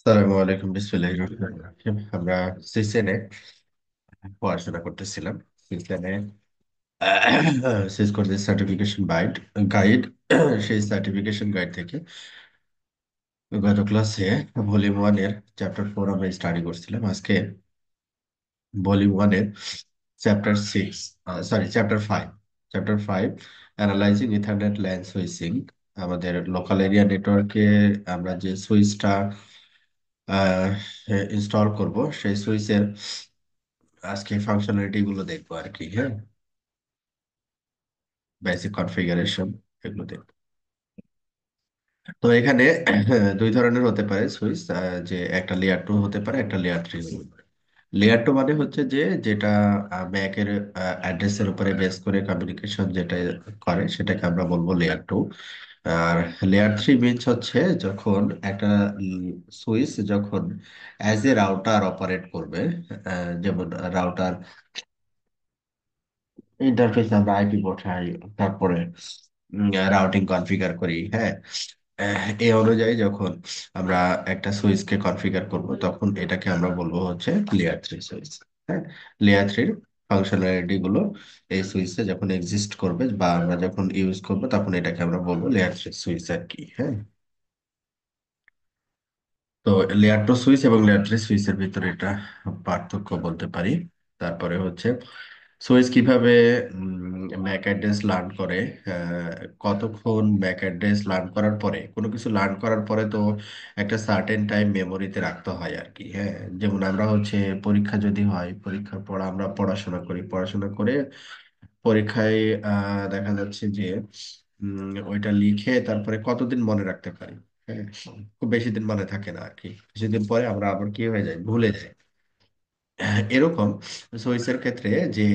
সালামু আলাইকুম, বিসমিল্লাহির রহমানির রহিম। আমরা সিসেনে পড়াশোনা করতেছিলাম। সিসেনে সিসকোর যে সার্টিফিকেশন গাইড সেই সার্টিফিকেশন গাইড থেকে গত ক্লাসে ভলিউম 1 এর চ্যাপ্টার 4 আমরা স্টাডি করছিলাম। আজকে ভলিউম 1 এর chapter 6, sorry chapter 5, chapter 5 analysing ethernet LAN switching. আমাদের লোকাল এরিয়া নেটওয়ার্কে আমরা যে সুইচটা ইনস্টল করব, সেই সুইচের আজকে ফাংশনালিটি গুলো দেখবো আর কি। হ্যাঁ, বেসিক কনফিগারেশন এগুলো দেখবো। তো এখানে দুই ধরনের হতে পারে সুইচ, যে একটা লেয়ার 2 হতে পারে, একটা লেয়ার 3 হতে পারে। লেয়ার 2 মানে হচ্ছে যে যেটা ম্যাকের অ্যাড্রেসের উপরে বেস করে কমিউনিকেশন যেটা করে, সেটাকে আমরা বলবো লেয়ার 2। আর লেয়ার 3 মিনস হচ্ছে যখন একটা সুইচ যখন অ্যাজ এ রাউটার অপারেট করবে। যেমন রাউটার ইন্টারফেস আমরা আইপি বসাই, তারপরে রাউটিং কনফিগার করি। হ্যাঁ, এই অনুযায়ী যখন আমরা একটা সুইচকে কনফিগার করব, তখন এটাকে আমরা বলবো হচ্ছে লেয়ার 3 সুইচ। হ্যাঁ, লেয়ার 3 ফাংশনালিটি গুলো এই সুইচে যখন এক্সিস্ট করবে বা আমরা যখন ইউজ করব, তখন এটাকে আমরা বলবো লেয়ার 3 সুইচ আর কি। হ্যাঁ, তো লেয়ার 2 সুইচ এবং লেয়ার 3 সুইচের ভিতরে এটা পার্থক্য বলতে পারি। তারপরে হচ্ছে সুইচ কিভাবে ম্যাক অ্যাড্রেস লার্ন করে। কতক্ষণ ম্যাক অ্যাড্রেস লার্ন করার পরে, কোনো কিছু লার্ন করার পরে তো একটা সার্টেন টাইম মেমোরিতে রাখতে হয় আর কি। হ্যাঁ, যেমন আমরা হচ্ছে পরীক্ষা যদি হয়, পরীক্ষার পর আমরা পড়াশোনা করি, পড়াশোনা করে পরীক্ষায় দেখা যাচ্ছে যে ওইটা লিখে তারপরে কতদিন মনে রাখতে পারি। হ্যাঁ, খুব বেশি দিন মনে থাকে না আর কি। কিছুদিন পরে আমরা আবার কি হয়ে যায়, ভুলে যাই। এরকম সুইচের ক্ষেত্রে যে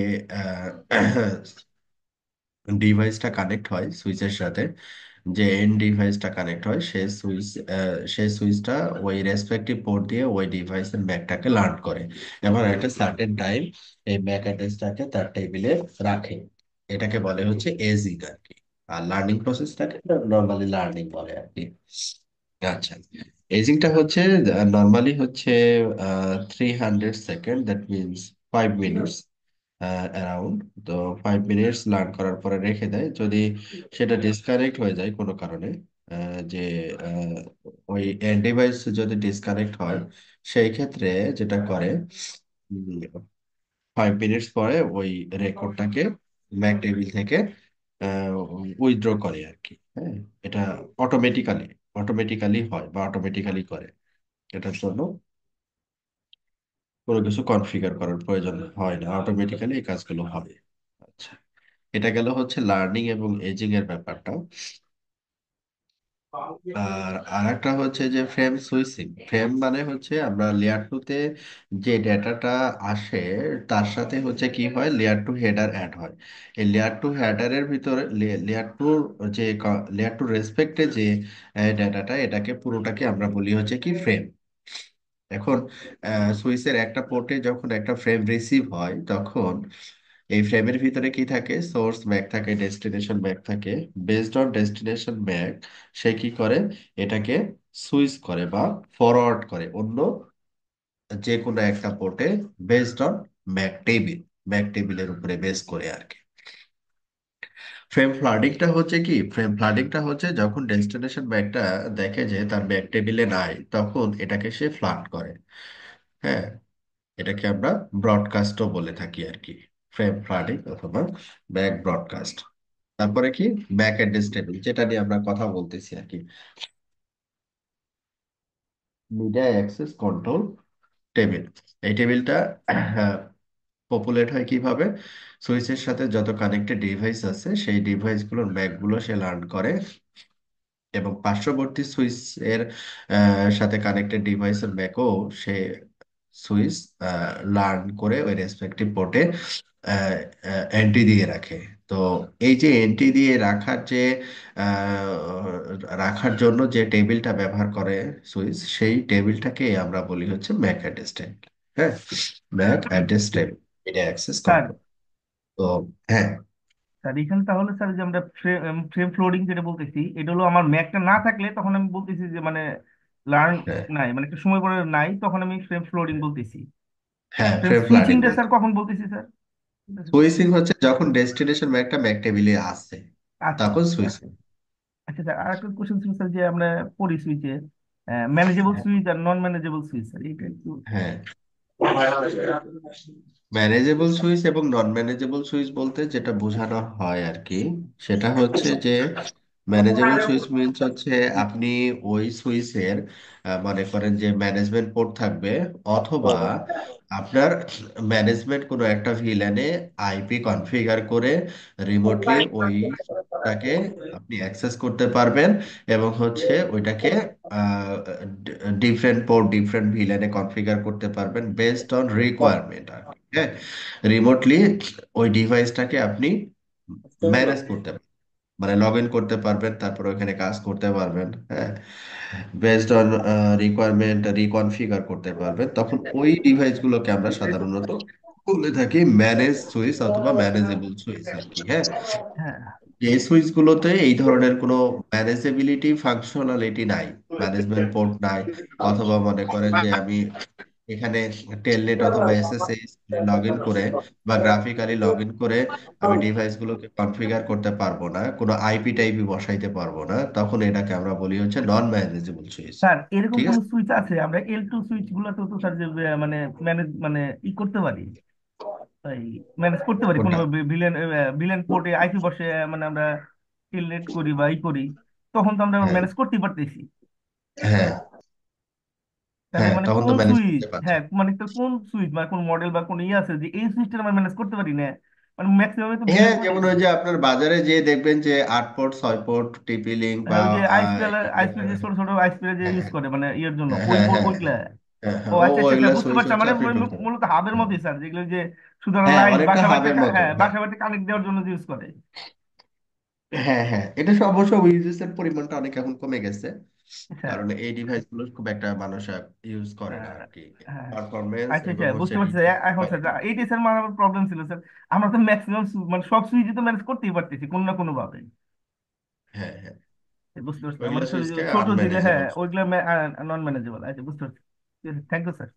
ডিভাইসটা কানেক্ট হয় সুইচের সাথে, যে এন্ড ডিভাইসটা কানেক্ট হয়, সেই সুইচটা ওই রেসপেক্টিভ পোর্ট দিয়ে ওই ডিভাইসের ম্যাকটাকে লার্ন করে এবং একটা সার্টেন টাইম এই ম্যাক অ্যাড্রেসটাকে তার টেবিলে রাখে। এটাকে বলে হচ্ছে এজিং আর কি। আর লার্নিং প্রসেসটাকে নর্মালি লার্নিং বলে আর কি। আচ্ছা, এজিংটা হচ্ছে নর্মালি হচ্ছে 300 second, that means 5 minutes around. তো 5 মিনিটস লার্ন করার পরে রেখে দেয়। যদি সেটা ডিসকানেক্ট হয়ে যায় কোনো কারণে, যে আহ, ওই এন্ড ডিভাইস যদি ডিসকানেক্ট হয়, সেই ক্ষেত্রে যেটা করে 5 মিনিটস পরে ওই রেকর্ডটাকে ম্যাক টেবিল থেকে উইথড্র করে আর কি। হ্যাঁ, এটা অটোমেটিক্যালি অটোমেটিক্যালি হয় বা অটোমেটিক্যালি করে। এটার জন্য কোনো কিছু কনফিগার করার প্রয়োজন হয় না, অটোমেটিক্যালি এই কাজগুলো হবে। আচ্ছা, এটা গেল হচ্ছে লার্নিং এবং এজিং এর ব্যাপারটা। আর আরেকটা হচ্ছে যে ফ্রেম সুইচিং। ফ্রেম মানে হচ্ছে আমরা লেয়ার 2 তে যে ডেটাটা আসে, তার সাথে হচ্ছে কি হয়, লেয়ার 2 হেডার অ্যাড হয়। এই লেয়ার 2 হেডারের ভিতরে লেয়ার 2 যে লেয়ার 2 রেসপেক্টে যে ডেটাটা, এটাকে পুরোটাকে আমরা বলি হচ্ছে কি ফ্রেম। এখন সুইচের একটা পোর্টে যখন একটা ফ্রেম রিসিভ হয়, তখন এই ফ্রেমের ভিতরে কি থাকে, সোর্স ম্যাক থাকে, ডেস্টিনেশন ম্যাক থাকে। বেসড অন ডেস্টিনেশন ম্যাক, সে কি করে, এটাকে সুইচ করে বা ফরওয়ার্ড করে অন্য যে কোনো একটা পোর্টে, বেসড অন ম্যাক টেবিলের উপরে বেস করে আর কি। ফ্রেম ফ্লাডিংটা হচ্ছে যখন ডেস্টিনেশন ম্যাকটা দেখে যে তার ম্যাক টেবিলে নাই, তখন এটাকে সে ফ্লাড করে। হ্যাঁ, এটাকে আমরা ব্রডকাস্টও বলে থাকি আর কি। ফ্রেম ফ্লাডিং অথবা ব্যাক ব্রডকাস্ট। তারপরে কি, ব্যাক অ্যাড্রেস টেবিল, যেটা নিয়ে আমরা কথা বলতেছি আর কি। Media access control table. এই টেবিলটা পপুলেট হয় কিভাবে, সুইচের সাথে যত কানেক্টেড ডিভাইস আছে, সেই ডিভাইসগুলোর ম্যাকগুলো সে লার্ন করে এবং পার্শ্ববর্তী সুইচ এর সাথে কানেক্টেড ডিভাইসের ম্যাকও সে সুইচ লার্ন করে ওই রেসপেক্টিভ পোর্টে এন্ট্রি দিয়ে রাখে। তো এই যে এন্ট্রি দিয়ে রাখার জন্য যে টেবিলটা ব্যবহার করে সুইচ, সেই টেবিলটাকে আমরা বলি হচ্ছে ম্যাক অ্যাড্রেস টেবিল। হ্যাঁ, ম্যাক অ্যাড্রেস টেবিল, এটা অ্যাক্সেস স্যার কন্ট্রোল। তো হ্যাঁ, স্যার এখানে তাহলে স্যার যে আমরা ফ্রেম ফ্লোরিং যেটা বলতেছি, এটা হলো আমার ম্যাকটা না থাকলে তখন আমি বলতেছি যে মানে লার্ন হ্যাঁ, নাই, মানে একটা সময় পরে নাই, তখন আমি ফ্রেম ফ্লোরিং বলতেছি। হ্যাঁ, ফ্রেম ফ্রেম ফ্লাডিং সুইচিংটা স্যার বলতে। কখন বলতেছি স্যার? সুইচিং হচ্ছে যখন ডেস্টিনেশন ম্যাকটা ম্যাক টেবিলে আসছে, আচ্ছা তখন আচ্ছা। সুইচিং। আচ্ছা স্যার, আর একটা কোশ্চেন ছিল স্যার, যে আমরা পড়ি সুইচে ম্যানেজেবল সুইচ আর নন ম্যানেজেবল সুইচ, স্যার এটা একটু। হ্যাঁ, ম্যানেজেবল সুইচ এবং নন ম্যানেজেবল সুইচ বলতে যেটা বোঝানো হয় আর কি, সেটা হচ্ছে যে ম্যানেজেবল সুইচ মিনস হচ্ছে আপনি ওই সুইচের মনে করেন যে ম্যানেজমেন্ট পোর্ট থাকবে, অথবা আপনার ম্যানেজমেন্ট কোনো একটা ভিল্যানে আইপি কনফিগার করে রিমোটলি ওইটাকে আপনি অ্যাক্সেস করতে পারবেন, এবং হচ্ছে ওইটাকে ডিফারেন্ট পোর্ট ডিফারেন্ট ভিল্যানে কনফিগার করতে পারবেন বেসড অন রিকোয়ারমেন্ট আর কি। হ্যাঁ, রিমোটলি ওই ডিভাইসটাকে আপনি ম্যানেজ করতে পারবেন, মানে লগ ইন করতে পারবেন, তারপর ওখানে কাজ করতে পারবেন। হ্যাঁ, বেসড অন রিকোয়ারমেন্ট রিকনফিগার করতে পারবেন, তখন ওই ডিভাইসগুলোকে আমরা সাধারণত বলে থাকি ম্যানেজ সুইচ অথবা ম্যানেজেবল সুইচ আর কি। হ্যাঁ, হ্যাঁ যে সুইচগুলোতে এই ধরনের কোনো ম্যানেজেবিলিটি ফাংশনালিটি নাই, ম্যানেজমেন্ট পোর্ট নাই, অথবা মনে করেন যে আমি এখানে টেলনেট অথবা এসএসএইচ লগ ইন করে বা গ্রাফিক্যালি লগ ইন করে আমি ডিভাইসগুলোকে কনফিগার করতে পারবো না, কোনো আইপি টাইপি বসাইতে পারবো না, তখন এটাকে আমরা বলি হচ্ছে নন ম্যানেজেবল সুইচ। স্যার, এরকম ঠিক কোন আছে। সুইচ আছে আমরা L2 সুইচ গুলোতে তো স্যার, যে মানে ম্যানেজ মানে ই করতে পারি, এই ম্যানেজ করতে পারি কোনো কোনটা? ভিলেন ভিলেন পোর্টে আইপি বসে, মানে আমরা টেলনেট করি বা ই করি, তখন তো আমরা হ্যাঁ, ম্যানেজ করতেই পারতেছি। হ্যাঁ, তাহলে হ্যাঁ, মানে তখন তো কোন ম্যানেজ সুইচ, করতে পারছে। হ্যাঁ মানে তো কোন সুইচ, মানে কোন মডেল বা কোন ইয়ে আছে যে এই সুইচটা আমরা ম্যানেজ করতে পারি না? মানে ম্যাক্সিমাম তো ভিলেন হ্যাঁ, পোর্টে, যেমন ওই যে আপনার বাজারে যে দেখবেন যে 8 পোর্ট 6 পোর্ট টিপি লিঙ্ক বা ওই যে ইয়ে, আইসপি যে ছোট ছোট আইসপি যে হ্যাঁ, ইউজ করে মানে ইয়ের জন্য, হ্যাঁ, ওই হ্যাঁ, হ্যাঁ, ওইগুলা। হ্যাঁ, ও হ্যাঁ, আচ্ছা আচ্ছা আচ্ছা, ওইগুলা বুঝতে সুইচ পারছি, হচ্ছে মানে আপনি ঢুকতে পারেন। মূলত হাবের মতোই স্যার, যেগুলো যে শুধু হ্যাঁ, লাইন অনেকটা হাবের মতো। হ্যাঁ, বাসা বাড়িতে কানেক্ট দেওয়ার জন্য ইউজ করে। হ্যাঁ, হ্যাঁ, এটা অবশ্য ইউজেসের পরিমাণটা অনেক এখন কমে গেছে, আচ্ছা। কারণ এই ডিভাইস গুলো খুব একটা মানুষ ইউজ করে না হ্যাঁ আর কি। হ্যাঁ। পারফরমেন্স আচ্ছা আচ্ছা, এবং হচ্ছে বুঝতে পারছি স্যার। এখন স্যার এইটাই স্যার আমার প্রবলেম ছিল স্যার, আমরা তো ম্যাক্সিমাম মানে সব সুইচই তো ম্যানেজ করতেই পারতেছি কোনো না কোনো ভাবে। হ্যাঁ, হ্যাঁ, বুঝতে পারছি, ওইগুলা মানে শুধু যে সুইচকে ছোট দিলে, হ্যাঁ আনম্যানেজেবল। ওইগুলা নন ম্যানেজেবল। আচ্ছা বুঝতে পারছি। Thank you sir.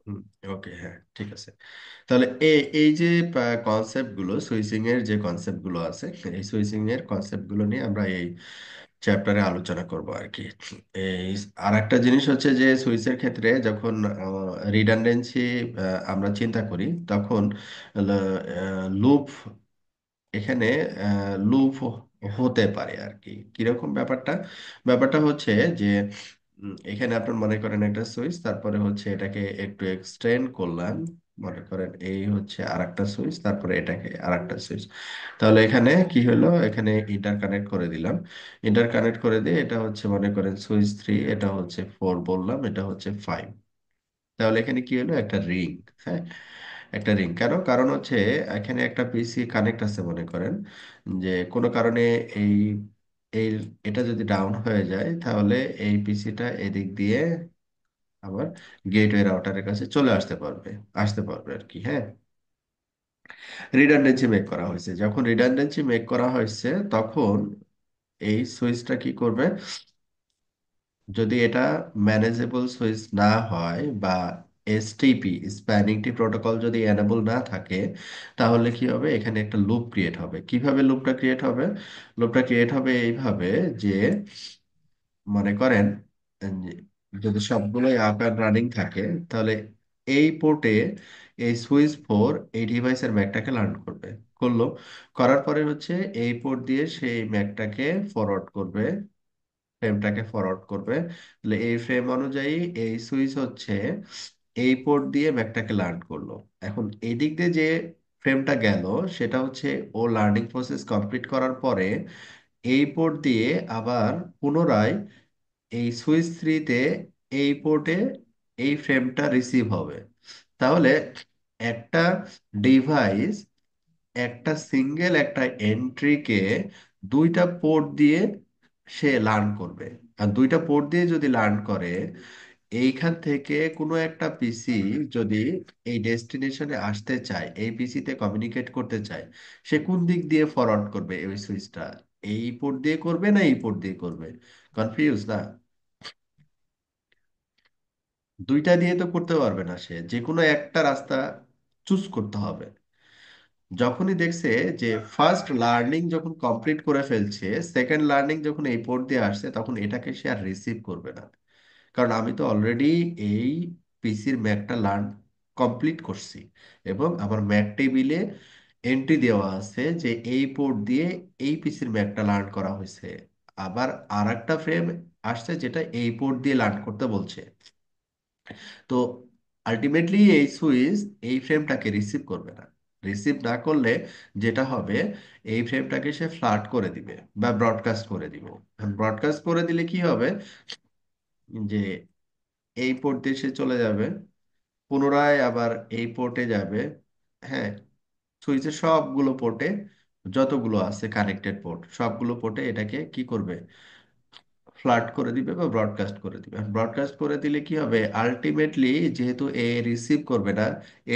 হুম, ওকে, হ্যাঁ, ঠিক আছে। তাহলে এই যে কনসেপ্ট গুলো, সুইচিং এর যে কনসেপ্ট গুলো আছে, এই সুইচিং এর কনসেপ্ট গুলো নিয়ে আমরা এই চ্যাপ্টারে আলোচনা করব আর কি। এই আর একটা জিনিস হচ্ছে যে সুইচের ক্ষেত্রে যখন রিডান্ডেন্সি আমরা চিন্তা করি, তখন লুপ, এখানে লুপ হতে পারে আর কি। কিরকম ব্যাপারটা? ব্যাপারটা হচ্ছে যে এখানে আপনার মনে করেন একটা সুইচ, তারপরে হচ্ছে এটাকে একটু এক্সটেন্ড করলাম, মনে করেন এই হচ্ছে আরেকটা সুইচ, তারপরে এটাকে আরেকটা সুইচ। তাহলে এখানে কি হলো, এখানে ইন্টার কানেক্ট করে দিলাম। ইন্টার কানেক্ট করে দিয়ে এটা হচ্ছে মনে করেন সুইচ 3, এটা হচ্ছে 4 বললাম, এটা হচ্ছে 5। তাহলে এখানে কি হলো, একটা রিং। হ্যাঁ, একটা রিং কেন? কারণ হচ্ছে এখানে একটা পিসি কানেক্ট আছে মনে করেন, যে কোনো কারণে এই এই এটা যদি ডাউন হয়ে যায়, তাহলে এই পিসিটা এদিক দিয়ে আবার গেটওয়ে রাউটারের কাছে চলে আসতে পারবে আর কি। হ্যাঁ, রিডান্ডেন্সি মেক করা হয়েছে, যখন রিডান্ডেন্সি মেক করা হয়েছে তখন এই সুইচটা কি করবে, যদি এটা ম্যানেজেবল সুইচ না হয় বা এসটিপি স্প্যানিং টি প্রোটোকল যদি এনেবল না থাকে, তাহলে কি হবে, এখানে একটা লুপ ক্রিয়েট হবে। কিভাবে লুপটা ক্রিয়েট হবে? লুপটা ক্রিয়েট হবে এইভাবে যে মনে করেন যে যদি সবগুলোই আপ অ্যান্ড রানিং থাকে, তাহলে এই পোর্টে এই সুইচ 4 এই ডিভাইসের ম্যাকটাকে লার্ন করবে। করলো, করার পরে হচ্ছে এই পোর্ট দিয়ে সেই ম্যাকটাকে ফরওয়ার্ড করবে, ফ্রেমটাকে ফরওয়ার্ড করবে। তাহলে এই ফ্রেম অনুযায়ী এই সুইচ হচ্ছে এই পোর্ট দিয়ে ম্যাকটাকে লার্ন করলো। এখন এই দিক দিয়ে যে ফ্রেমটা গেল, সেটা হচ্ছে ও লার্নিং প্রসেস কমপ্লিট করার পরে এই পোর্ট দিয়ে আবার পুনরায় এই সুইচ 3-তে এই পোর্টে এই ফ্রেমটা রিসিভ হবে। তাহলে একটা ডিভাইস একটা সিঙ্গেল একটা এন্ট্রিকে দুইটা পোর্ট দিয়ে সে লার্ন করবে। আর দুইটা পোর্ট দিয়ে যদি লার্ন করে, এইখান থেকে কোনো একটা পিসি যদি এই ডেস্টিনেশনে আসতে চায়, এই পিসিতে কমিউনিকেট করতে চায়, সে কোন দিক দিয়ে ফরওয়ার্ড করবে এই সুইচটা? এই পোর্ট দিয়ে করবে না এই পোর্ট দিয়ে করবে? কনফিউজ না? দুইটা দিয়ে তো করতে পারবে না, সে যে কোনো একটা রাস্তা চুজ করতে হবে। যখনই দেখছে যে ফার্স্ট লার্নিং যখন কমপ্লিট করে ফেলছে, সেকেন্ড লার্নিং যখন এই পোর্ট দিয়ে আসছে, তখন এটাকে সে আর রিসিভ করবে না। কারণ আমি তো অলরেডি এই পিসির ম্যাকটা লার্ন কমপ্লিট করছি, এবং আমার ম্যাক টেবিলে এন্ট্রি দেওয়া আছে যে এই পোর্ট দিয়ে এই পিসির ম্যাকটা লার্ন করা হয়েছে। আবার আর একটা ফ্রেম আসছে যেটা এই পোর্ট দিয়ে লার্ন করতে বলছে। তো আলটিমেটলি এই সুইচ এই ফ্রেমটাকে রিসিভ করবে না। রিসিভ না করলে যেটা হবে, এই ফ্রেমটাকে সে ফ্লাট করে দিবে বা ব্রডকাস্ট করে দিব। ব্রডকাস্ট করে দিলে কি হবে, যে এই পোর্ট দিয়ে সে চলে যাবে, পুনরায় আবার এই পোর্টে যাবে। হ্যাঁ, সুইচের সবগুলো পোর্টে, যতগুলো আছে কানেক্টেড পোর্ট, সবগুলো পোর্টে এটাকে কি করবে, ফ্লাড করে দিবে বা ব্রডকাস্ট করে দিবে। ব্রডকাস্ট করে দিলে কি হবে, আলটিমেটলি যেহেতু এ রিসিভ করবে না,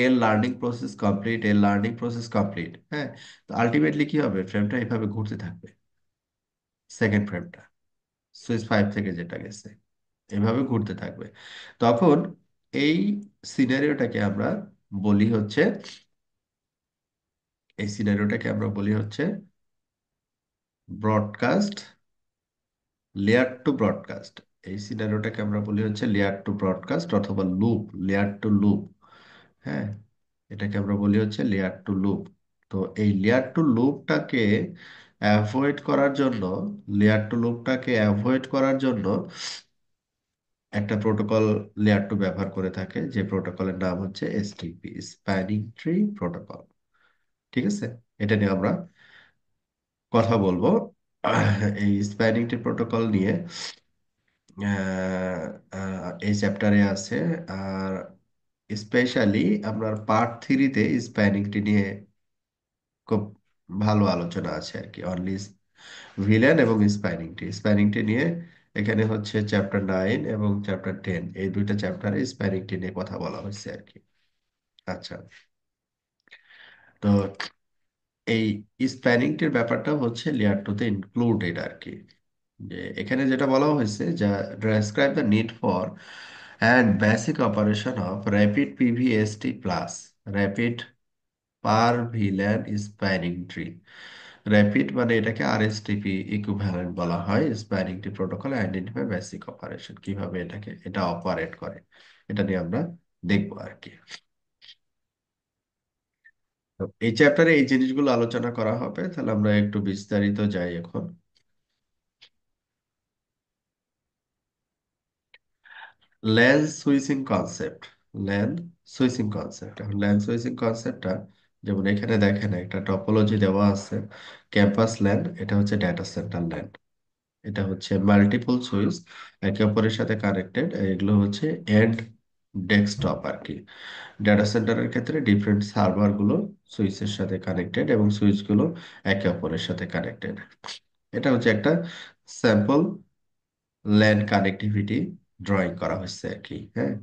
এর লার্নিং প্রসেস কমপ্লিট, এর লার্নিং প্রসেস কমপ্লিট। হ্যাঁ, তো আলটিমেটলি কি হবে, ফ্রেমটা এভাবে ঘুরতে থাকবে। সেকেন্ড ফ্রেমটা সুইচ 5 থেকে যেটা গেছে এভাবে ঘুরতে থাকবে। তখন এই সিনারিওটাকে আমরা বলি হচ্ছে, ব্রডকাস্ট, লেয়ার টু ব্রডকাস্ট। এই সিনারিওটাকে আমরা বলি হচ্ছে লেয়ার টু ব্রডকাস্ট অথবা লুপ, লেয়ার টু লুপ। হ্যাঁ, এটাকে আমরা বলি হচ্ছে লেয়ার টু লুপ। তো এই লেয়ার টু লুপটাকে অ্যাভয়েড করার জন্য, লেয়ার টু লুপটাকে অ্যাভয়েড করার জন্য একটা প্রোটোকল লেয়ার টু ব্যবহার করে থাকে, যে প্রোটোকলের নাম হচ্ছে এসটিপি, স্প্যানিং ট্রি প্রোটোকল। ঠিক আছে, এটা নিয়ে আমরা কথা বলবো। এই স্প্যানিং ট্রি প্রোটোকল নিয়ে এই চ্যাপ্টারে আছে। আর স্পেশালি আপনার পার্ট থ্রিতে স্প্যানিংটি নিয়ে খুব ভালো আলোচনা আছে আর কি, অনলি ভিলেন এবং স্প্যানিংটি। স্প্যানিংটি নিয়ে এখানে হচ্ছে চ্যাপ্টার 9 এবং চ্যাপ্টার 10, এই দুইটা চ্যাপ্টারে স্প্যানিংটি নিয়ে কথা বলা হয়েছে আর কি। আচ্ছা, তো এই স্প্যানিংটির ব্যাপারটা হচ্ছে লেয়ার টুতে ইনক্লুডেড আর কি। যে এখানে যেটা বলা হয়েছে, যা describe the need for and basic operation of rapid PVST plus rapid per VLAN spanning tree. Rapid মানে এটাকে আরএসটিপি ইকুইভ্যালেন্ট বলা হয়। Spanning tree protocol identify basic operation, কিভাবে এটা অপারেট করে, এটা নিয়ে আমরা দেখবো আর কি। তো এই চ্যাপ্টারে এই জিনিসগুলো আলোচনা করা হবে, তাহলে আমরা একটু বিস্তারিত যাই এখন। Lance switching concept, LAN switching concept. এখন ল্যান সুইচিং কনসেপ্টটা, যেমন এখানে দেখেন একটা টপোলজি দেওয়া আছে, ক্যাম্পাস ল্যান, এটা হচ্ছে ডেটা সেন্টার ল্যান, এটা হচ্ছে মাল্টিপল সুইচ একে অপরের সাথে কানেক্টেড, এগুলো হচ্ছে এন্ড ডেস্কটপ আর কি। ডেটা সেন্টারের ক্ষেত্রে ডিফারেন্ট সার্ভার গুলো সুইচের সাথে কানেক্টেড এবং সুইচ গুলো একে অপরের সাথে কানেক্টেড। এটা হচ্ছে একটা স্যাম্পল ল্যান কানেক্টিভিটি ড্রয়িং করা হয়েছে আর কি। হ্যাঁ,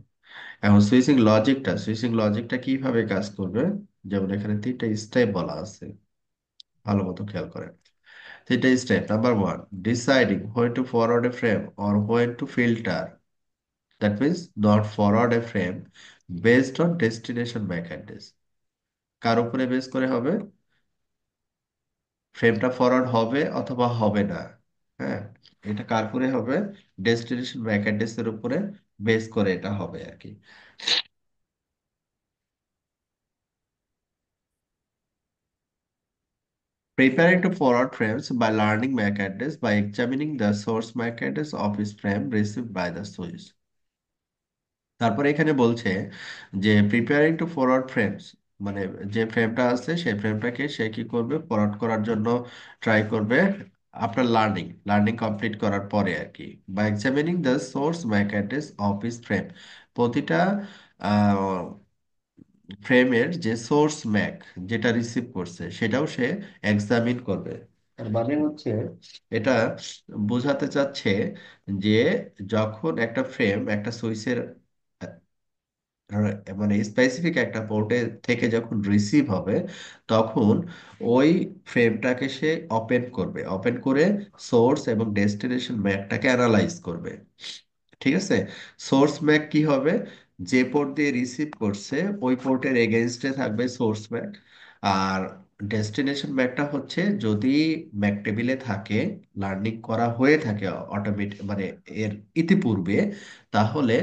এখন সুইচিং লজিকটা কিভাবে কাজ করবে, যেমন এখানে 3টা স্টেপ বলা আছে, ভালো মতো খেয়াল করেন। 3টা step: number 1, deciding when to forward a frame or when to filter, that means not forward a frame based on destination MAC address. কার উপরে বেস করে হবে, ফ্রেমটা ফরওয়ার্ড হবে অথবা হবে না। হ্যাঁ, এটা কার উপরে হবে, ডেস্টিনেশন ম্যাক অ্যাড্রেসের উপরে বেস করে এটা হবে আর কি। Preparing to forward frames by learning MAC address by examining the source MAC address of each frame received by the switch. তারপরে এখানে বলছে যে প্রিপেয়ারিং টু ফরওয়ার্ড ফ্রেমস, মানে যে ফ্রেমটা আছে সেই ফ্রেমটাকে সে কি করবে, ফরওয়ার্ড করার জন্য ট্রাই করবে আফটার লার্নিং কমপ্লিট করার পরে আর কি। By examining the source MAC address of its frame, প্রতিটা ফ্রেমের যে সোর্স ম্যাক যেটা রিসিভ করছে সেটাও সে এক্সামিন করবে। তার মানে হচ্ছে এটা বোঝাতে চাচ্ছে যে যখন একটা ফ্রেম একটা সুইচের মানে স্পেসিফিক একটা পোর্টে থেকে যখন রিসিভ হবে, তখন ওই ফ্রেমটাকে সে ওপেন করবে, ওপেন করে সোর্স এবং ডেস্টিনেশন ম্যাকটাকে অ্যানালাইজ করবে। ঠিক আছে। সোর্স ম্যাক কি হবে, যে পোর্ট দিয়ে রিসিভ করছে ওই পোর্টের এগেনস্টে থাকবে সোর্স ম্যাক। আর ডেস্টিনেশন ম্যাকটা হচ্ছে যদি ম্যাক টেবিলে থাকে, লার্নিং করা হয়ে থাকে অটোমেটিক মানে এর ইতিপূর্বে, তাহলে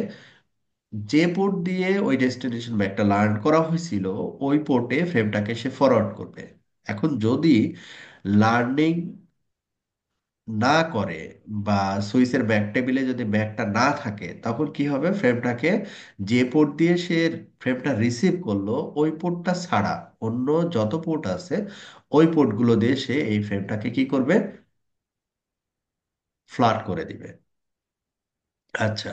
যে পোর্ট দিয়ে ওই ডেস্টিনেশন ম্যাকটা লার্ন করা হয়েছিল ওই পোর্টে ফ্রেমটাকে সে ফরওয়ার্ড করবে। এখন যদি লার্নিং না করে বা সুইচের ব্যাক টেবিলে যদি ব্যাকটা না থাকে, তখন কি হবে, ফ্রেমটাকে যে পোর্ট দিয়ে সে ফ্রেমটা রিসিভ করলো ওই পোর্টটা ছাড়া অন্য যত পোর্ট আছে ওই পোর্টগুলো দিয়ে সে এই ফ্রেমটাকে কি করবে, ফ্লাট করে দিবে। আচ্ছা,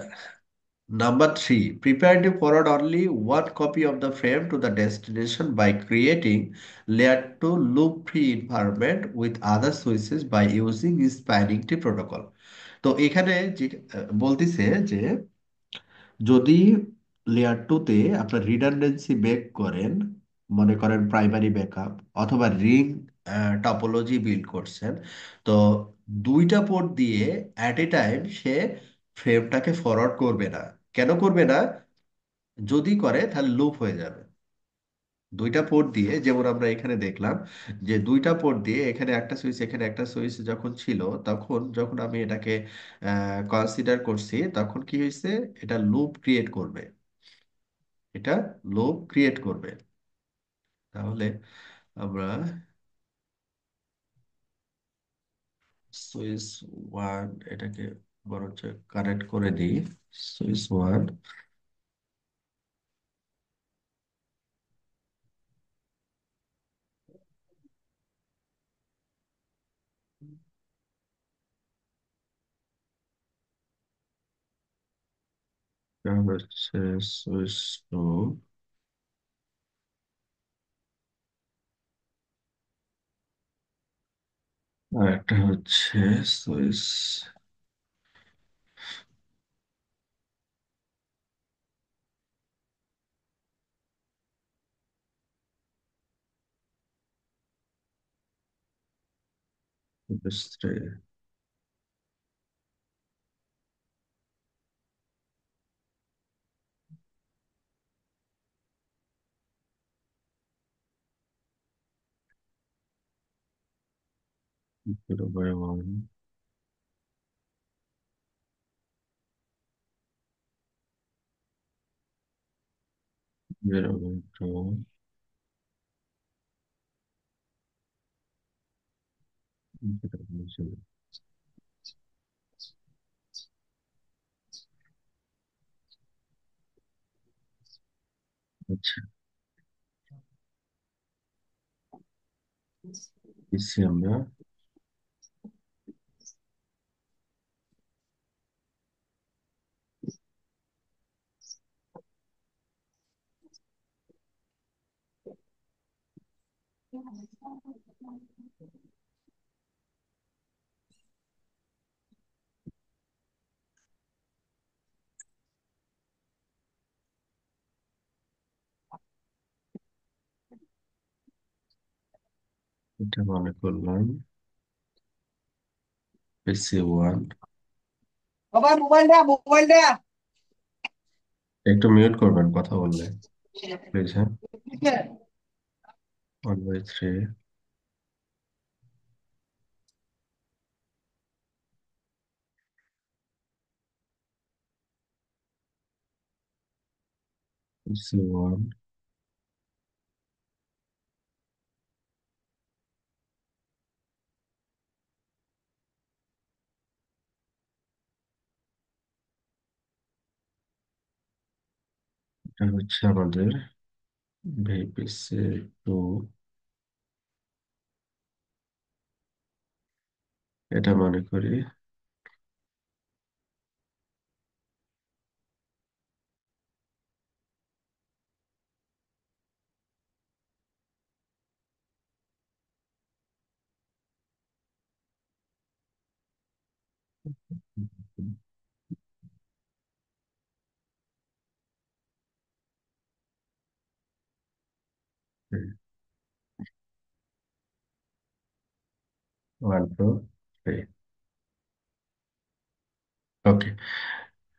number three, prepare to forward only one copy of the frame to the destination by creating layer 2 loop-free environment with other switches by using spanning tree protocol। তো এখানে যে বলতেছে যে যদি লেয়ার টুতে আপনার রিডান্ডেন্সি বেক করেন, মনে করেন প্রাইমারি ব্যাকআপ অথবা রিং টপোলজি বিল্ড করছেন, তো দুইটা পোর্ট দিয়ে অ্যাট এ টাইম সে ফ্রেমটাকে ফরওয়ার্ড করবে না। কেন করবে না? যদি করে তাহলে লুপ হয়ে যাবে। দুইটা পোর্ট দিয়ে, যেমন আমরা এখানে দেখলাম যে দুইটা পোর্ট দিয়ে এখানে একটা সুইচ এখানে একটা সুইচ যখন ছিল, তখন যখন আমি এটাকে কনসিডার করছি তখন কি হয়েছে, এটা লুপ ক্রিয়েট করবে, এটা লুপ ক্রিয়েট করবে। তাহলে আমরা সুইচ ওয়ান এটাকে বরঞ্চ কানেক্ট করে দিই। সুইচ ওয়ান হচ্ছে সুইচ টু, আর একটা হচ্ছে switch three. Zero by one, zero by two, zero by zero. আচ্ছা, দিচ্ছি আমরা। এটা মনে করলাম পিসি ওয়ান। বাবা মোবাইল দে। একটু মিউট করবেন কথা বললে প্লিজ। হ্যাঁ, one by three, PC one, এটা হচ্ছে আমাদের ভিপিসি টু, এটা মনে করি ওয়ান টু থ্রি। ওকে,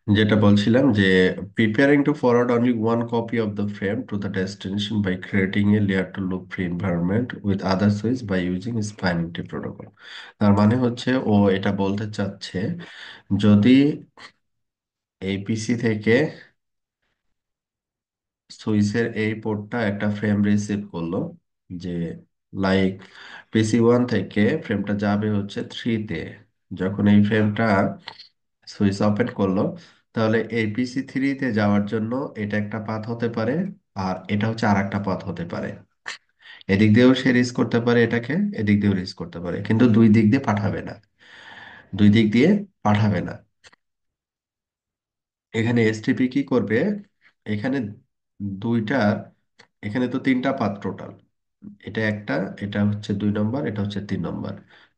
যেটা বলছিলাম যে preparing to forward only one copy of the frame to the destination by creating a layer two loop free environment with other switch by using spanning tree protocol. তার মানে হচ্ছে ও এটা বলতে চাচ্ছে, যদি এই পিসি থেকে সুইচের এই পোর্টটা একটা ফ্রেম রিসিভ করলো, যে লাইক PC 1 থেকে ফ্রেমটা যাবে হচ্ছে 3-তে, যখন এই ফ্রেমটা সুইচ ওপেন করলো, তাহলে এই PC 3-তে যাওয়ার জন্য এটা একটা পাথ হতে পারে, আর এটা হচ্ছে আর একটা পথ হতে পারে। এদিক দিয়েও সে রিস করতে পারে এটাকে, এদিক দিয়েও রিস করতে পারে, কিন্তু দুই দিক দিয়ে পাঠাবে না, দুই দিক দিয়ে পাঠাবে না। এখানে এসটিপি কি করবে, এখানে দুইটা, এখানে তো তিনটা পাত টোটাল, এটা একটা, এটা হচ্ছে 2 নম্বর, এটা হচ্ছে 3 নম্বর,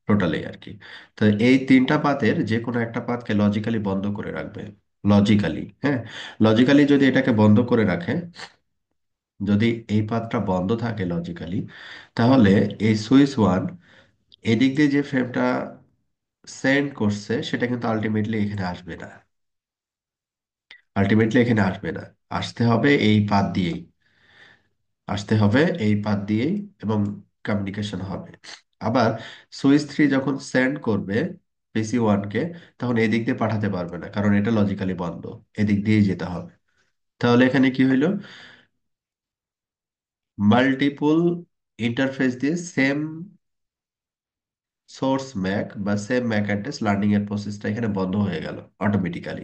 টোটালি আর কি। তো এই তিনটা পাতের যে কোনো একটা পাতকে লজিক্যালি বন্ধ করে রাখবে। লজিক্যালি, হ্যাঁ, লজিক্যালি যদি এটাকে বন্ধ করে রাখে, যদি এই পাতটা বন্ধ থাকে লজিক্যালি, তাহলে এই সুইচ 1 এদিক দিয়ে যে ফ্রেমটা সেন্ড করছে সেটা কিন্তু আলটিমেটলি এখানে আসবে না, আলটিমেটলি এখানে আসবে না, আসতে হবে এই পাত দিয়েই, আসতে হবে এই পাত দিয়েই, এবং কমিউনিকেশন হবে। আবার সুইচ 3 যখন সেন্ড করবে PC 1-কে, তখন এদিক দিয়ে পাঠাতে পারবে না, কারণ এটা লজিক্যালি বন্ধ, এদিক দিয়েই যেতে হবে। তাহলে এখানে কি হইলো, মাল্টিপল ইন্টারফেস দিয়ে সেম সোর্স ম্যাক বা সেম ম্যাক অ্যাড্রেস লার্নিং এর প্রসেসটা এখানে বন্ধ হয়ে গেল automatically,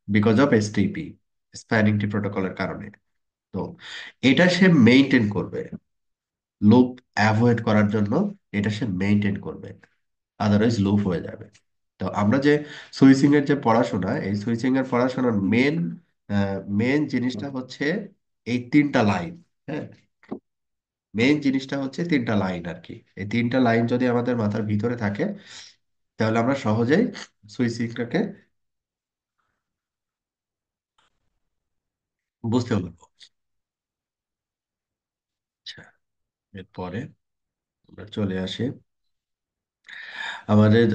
because of STP, spanning tree প্রোটোকলের কারণে। তো এটা সে মেইনটেইন করবে, লুপ অ্যাভয়েড করার জন্য এটা সে মেইনটেইন করবে, আদারওয়াইজ লুপ হয়ে যাবে। তো আমরা যে সুইচিং এর যে পড়াশোনা, এই সুইচিং এর পড়াশোনার মেন জিনিসটা হচ্ছে এই তিনটা লাইন। হ্যাঁ, মেইন জিনিসটা হচ্ছে তিনটা লাইন আর কি। এই তিনটা লাইন যদি আমাদের মাথার ভিতরে থাকে, তাহলে আমরা সহজেই সুইচিংটাকে বুঝতে পারবো। আচ্ছা, এরপরে আমরা চলে আসি আমাদের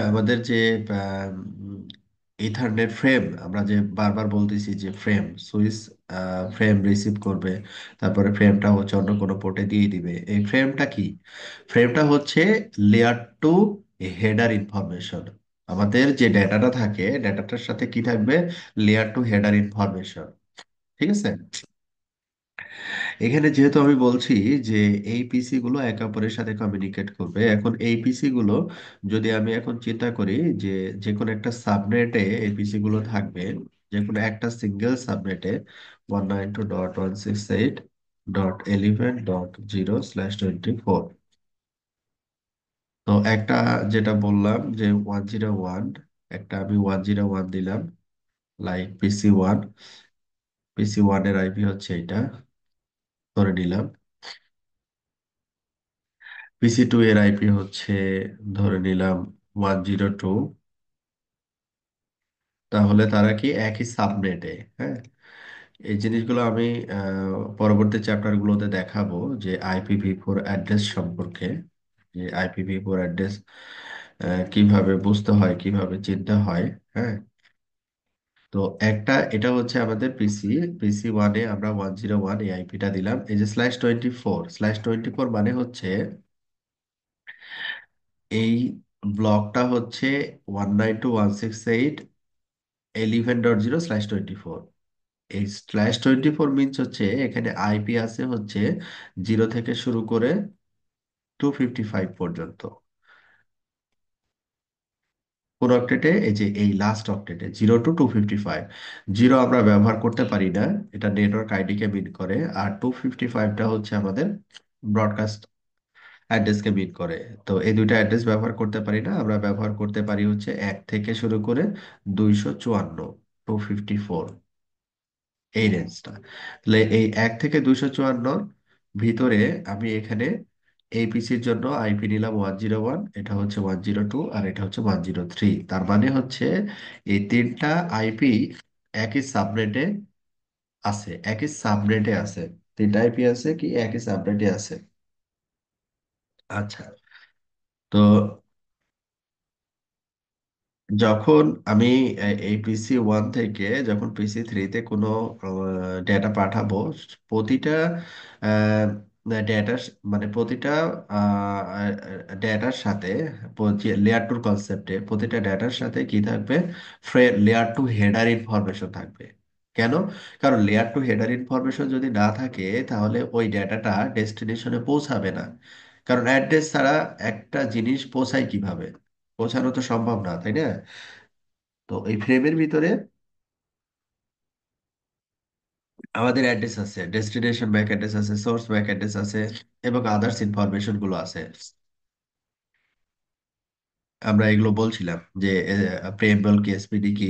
আমাদের যে ইথারনেট ফ্রেম, আমরা যে বারবার বলতেছি যে ফ্রেম সুইচ ফ্রেম রিসিভ করবে, তারপরে ফ্রেমটা হচ্ছে অন্য কোনো পোর্টে দিয়ে দিবে। এই ফ্রেমটা কি, ফ্রেমটা হচ্ছে লেয়ার 2 হেডার ইনফরমেশন। আমাদের যে ডেটাটা থাকে, ডেটাটার সাথে কি থাকবে, লেয়ার 2 হেডার ইনফরমেশন। ঠিক আছে, এখানে যেহেতু আমি বলছি যে এই পিসি গুলো একে অপরের সাথে কমিউনিকেট করবে, এখন এই পিসি গুলো যদি আমি এখন চিন্তা করি যে যে কোনো একটা সাবনেটে এই পিসি গুলো থাকবে, যে কোনো একটা সিঙ্গেল সাবনেটে 192.168.11.0/24। তো একটা, যেটা বললাম যে 101, একটা আমি 101 দিলাম, লাইক পিসি 1 এর আইপি হচ্ছে এটা, ধরে নিলাম। PC 2 এর আইপি হচ্ছে, ধরে নিলাম 102। তাহলে তারা কি একই সাবনেটে? হ্যাঁ, এই জিনিসগুলো আমি পরবর্তী চ্যাপ্টার গুলোতে দেখাবো, যে IPv4 অ্যাড্রেস সম্পর্কে, যে IPv4 অ্যাড্রেস কিভাবে বুঝতে হয়, কিভাবে চিনতে হয়। হ্যাঁ, তো একটা, এটা হচ্ছে আমাদের PC 1-এ আমরা 101 এই আইপিটা দিলাম। এই যে /24 মানে হচ্ছে এই ব্লকটা হচ্ছে 192.168.11.0/24। এই /24 মিনস হচ্ছে এখানে আইপি আছে হচ্ছে 0 থেকে শুরু করে 255 পর্যন্ত। কোন অক্টেটে, এই যে এই লাস্ট অক্টেটে 0 to 255, 0 আমরা ব্যবহার করতে পারি না, এটা নেটওয়ার্ক আইডি কে মিন করে। আর 255টা হচ্ছে আমাদের ব্রডকাস্ট অ্যাড্রেসকে মিট করে। তো এই দুইটা অ্যাড্রেস ব্যবহার করতে পারি না, আমরা ব্যবহার করতে পারি হচ্ছে 1 থেকে শুরু করে 254, এই রেঞ্জটা। তাহলে এই 1 থেকে 254 ভিতরে আমি এখানে এই পিসির জন্য আইপি নিলাম 101, এটা হচ্ছে 102, আর এটা হচ্ছে 103। তার মানে হচ্ছে এই তিনটা আইপি একই সাবনেটে আছে, একই সাবনেটে আছে, তিনটা আইপি আছে কি একই সাবনেটে আছে। আচ্ছা, তো যখন আমি এই PC 1 থেকে যখন PC 3-তে কোনো ডেটা পাঠাবো, প্রতিটা ডেটা, মানে প্রতিটা ডেটার সাথে, লেয়ার 2 কনসেপ্টে প্রতিটা ডেটার সাথে কি থাকবে, লেয়ার 2 হেডার ইনফরমেশন থাকবে। কেন? কারণ লেয়ার 2 হেডার ইনফরমেশন যদি না থাকে, তাহলে ওই ডেটাটা ডেস্টিনেশনে পৌঁছাবে না। কারণ অ্যাড্রেস ছাড়া একটা জিনিস পৌঁছায় কিভাবে? পৌঁছানো তো সম্ভব না, তাই না? তো এই ফ্রেমের ভিতরে আমাদের অ্যাড্রেস আছে, ডেস্টিনেশন ব্যাক অ্যাড্রেস আছে, সোর্স ব্যাক অ্যাড্রেস আছে, এবং আদার্স ইনফরমেশন গুলো আছে। আমরা এগুলো বলছিলাম যে প্রেমবল কি, এসপিডি কি,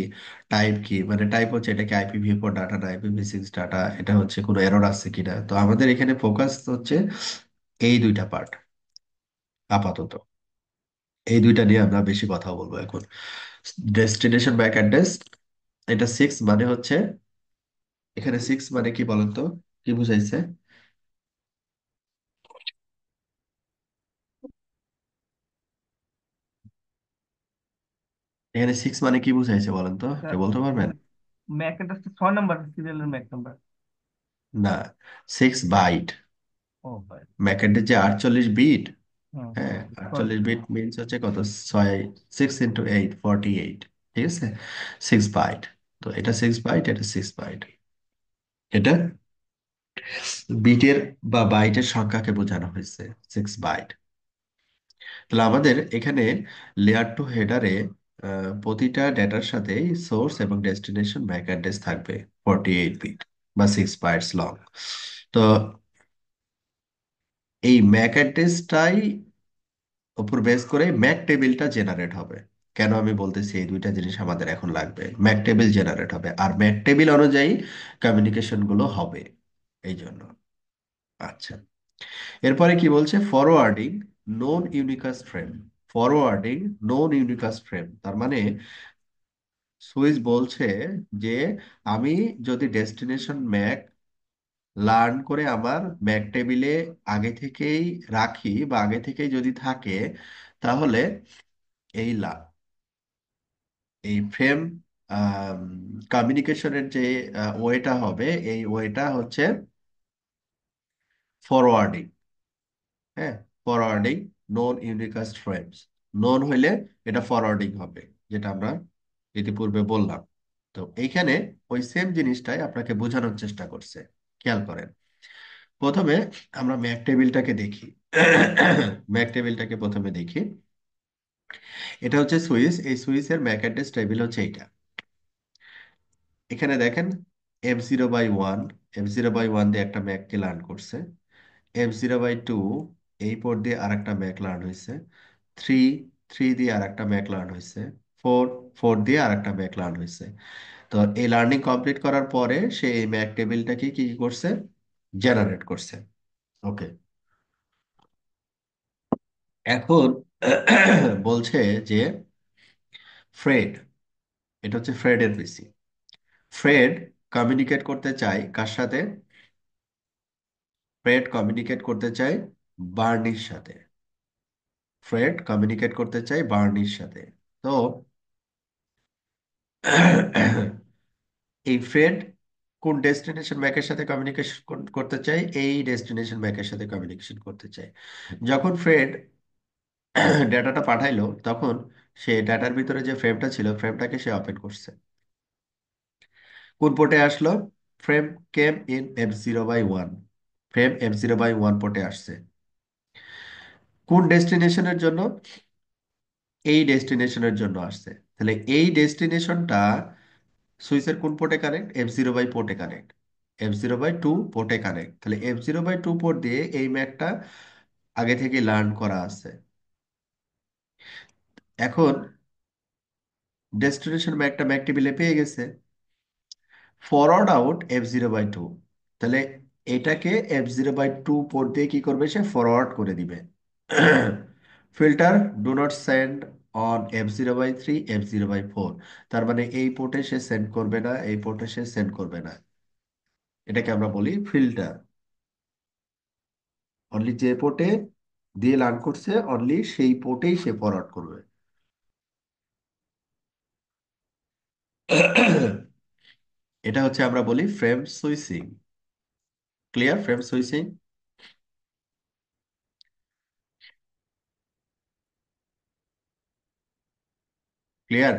টাইপ কি। মানে টাইপ হচ্ছে এটা কি IPv4 ডাটা না IPv6 ডাটা, এটা হচ্ছে কোনো এরর আছে কিনা। তো আমাদের এখানে ফোকাস হচ্ছে এই দুইটা পার্ট আপাতত। এই দুইটা নিয়ে আমরা বেশি কথা বলবো এখন। ডেস্টিনেশন ব্যাক অ্যাড্রেস, এটা 6 মানে হচ্ছে, এখানে 6 মানে কি বলেন তো, কি বুঝাইছে? এখানে 6 মানে কি বুঝাইছে বলেন তো, কে বলতে পারবেন? ম্যাক অ্যাড্রেসটা 6 নাম্বার সিরিয়ালের ম্যাক নাম্বার। না, 6 বাইট। ও ভাই। ম্যাকের যে 48 বিট। হুম হুম। হ্যাঁ, সরি। 48 বিট মিনস হচ্ছে কত? 6, 6 × 8 48। ঠিক আছে, 6 বাইট। তো এটা 6 বাইট, এটা 6 বাইট। এটা বিটের বা বাইটের সংখ্যাকে বোঝানো হয়েছে, 6 বাইট। তাহলে আমাদের এখানে লেয়ার 2 হেডারে প্রতিটা ডেটার সাথে সোর্স এবং ডেস্টিনেশন ম্যাক অ্যাড্রেস থাকবে, 48 বিট বা 6 বাইটস লং। তো এই ম্যাক অ্যাড্রেসটাই উপর বেস করে ম্যাক টেবিলটা জেনারেট হবে। কেন আমি বলতেছি এই দুইটা জিনিস আমাদের এখন লাগবে, ম্যাক টেবিল জেনারেট হবে আর ম্যাক টেবিল অনুযায়ী কমিউনিকেশন গুলো হবে, এই জন্য। আচ্ছা, এরপরে কি বলছে? ফরওয়ার্ডিং নন ইউনিকাস্ট ফ্রেম। ফরওয়ার্ডিং নন ইউনিকাস্ট ফ্রেম তার মানে সুইস বলছে যে আমি যদি ডেস্টিনেশন ম্যাক লার্ন করে আমার ম্যাক টেবিলে আগে থেকেই রাখি বা আগে থেকেই যদি থাকে, তাহলে এই এই ফ্রেম কমিউনিকেশনের যে ওয়েটা হবে, এই ওয়েটা হচ্ছে ফরওয়ার্ডিং। হ্যাঁ, ফরওয়ার্ডিং নন ইউনিকাস্ট ফ্রেমস। নন হইলে এটা ফরওয়ার্ডিং হবে, যেটা আমরা ইতিপূর্বে বললাম। তো এইখানে ওই সেম জিনিসটাই আপনাকে বোঝানোর চেষ্টা করছে। খেয়াল করেন, প্রথমে আমরা ম্যাক টেবিলটাকে দেখি। ম্যাক টেবিলটাকে প্রথমে দেখি। এটা হচ্ছে সুইস, এই সুইসের ম্যাক অ্যাড্রেস টেবিল হচ্ছে এইটা। এখানে দেখেন, F0/1, F0/1 দিয়ে একটা ম্যাককে লার্ন করছে। F0/2, এই পোর্ট দিয়ে আর একটা ম্যাক লার্ন হয়েছে। 3, 3 দিয়ে আর একটা ম্যাক লার্ন হয়েছে। 4, 4 দিয়ে আর একটা ম্যাক লার্ন হয়েছে। তো এই লার্নিং কমপ্লিট করার পরে সে এই ম্যাক টেবিলটাকে কি কি করছে? জেনারেট করছে। ওকে, এখন বলছে যে ফ্রেড, এটা হচ্ছে ফ্রেডের পিসি। ফ্রেড কমিউনিকেট করতে চায় কার সাথে? ফ্রেড কমিউনিকেট করতে চায় বার্নির সাথে। ফ্রেড কমিউনিকেট করতে চায় বার্নির সাথে। তো এই ফ্রেড কোন ডেস্টিনেশন ম্যাকের সাথে কমিউনিকেশন করতে চায়? এই ডেস্টিনেশন ম্যাকের সাথে কমিউনিকেশন করতে চায়। যখন ফ্রেড ডেটাটা পাঠাইলো, তখন সে ডাটার ভিতরে যে ফ্রেমটা ছিল, ফ্রেমটাকে সে ওপেন করছে। কোন পোর্টে আসলো? Frame came in F0/1। Frame F0/1 পোর্টে আসছে। কোন ডেস্টিনেশনের জন্য? এই ডেস্টিনেশনের জন্য আসছে। তাহলে এই ডেস্টিনেশনটা সুইচের কোন পোর্টে কানেক্ট? F0/পোর্টে কানেক্ট। F0/2 পোর্টে কানেক্ট। তাহলে F0/2 পোর্ট দিয়ে এই ম্যাকটা আগে থেকে লার্ন করা আছে। এখন ডেস্টিনেশন ম্যাকটা ম্যাক টেবিলে পেয়ে গেছে। ফরওয়ার্ড আউট F0/2, তাহলে এটাকে F0/2 পোর্ট দিয়ে কি করবে? সে ফরওয়ার্ড করে দিবে। Filter do not send on F0/3, F0/4। তার মানে এই পোর্টে সে সেন্ড করবে না, এই পোর্টে সে সেন্ড করবে না। এটাকে আমরা বলি ফিল্টার। অনলি যে পোর্টে দিয়ে লার্ন করছে, অনলি সেই পোর্টেই সে ফরওয়ার্ড করবে। এটা হচ্ছে আমরা বলি frame switching. Clear? Frame switching clear?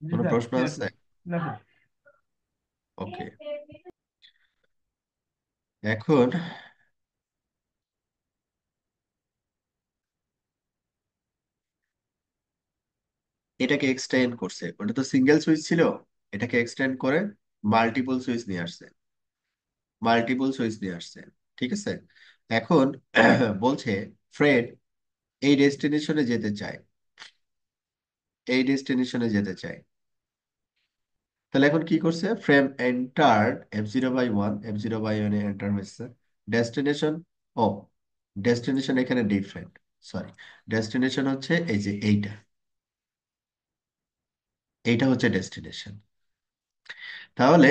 জি কোনো স্যার, প্রশ্ন ক্লিয়ার আছে? স্যার। না স্যার। ওকে। এখন এটাকে এক্সটেন্ড করছে, ওটা তো সিঙ্গেল সুইচ ছিল, এটাকে এক্সটেন্ড করে মাল্টিপল সুইচ নিয়ে আসছে, মাল্টিপল সুইচ নিয়ে আসছে। ঠিক আছে। এখন বলছে ফ্রেড এই ডেস্টিনেশনে যেতে চায়, এই ডেস্টিনেশনে যেতে চায়। তাহলে এখন কি করছে, ফ্রেম এন্টার্ড F0/1, F0/1 এ এন্টার হয়েছে ডেস্টিনেশন। ও, ডেস্টিনেশন এখানে ডিফারেন্ট, সরি। ডেস্টিনেশন হচ্ছে এই যে এইটা, এইটা হচ্ছে ডেস্টিনেশন। তাহলে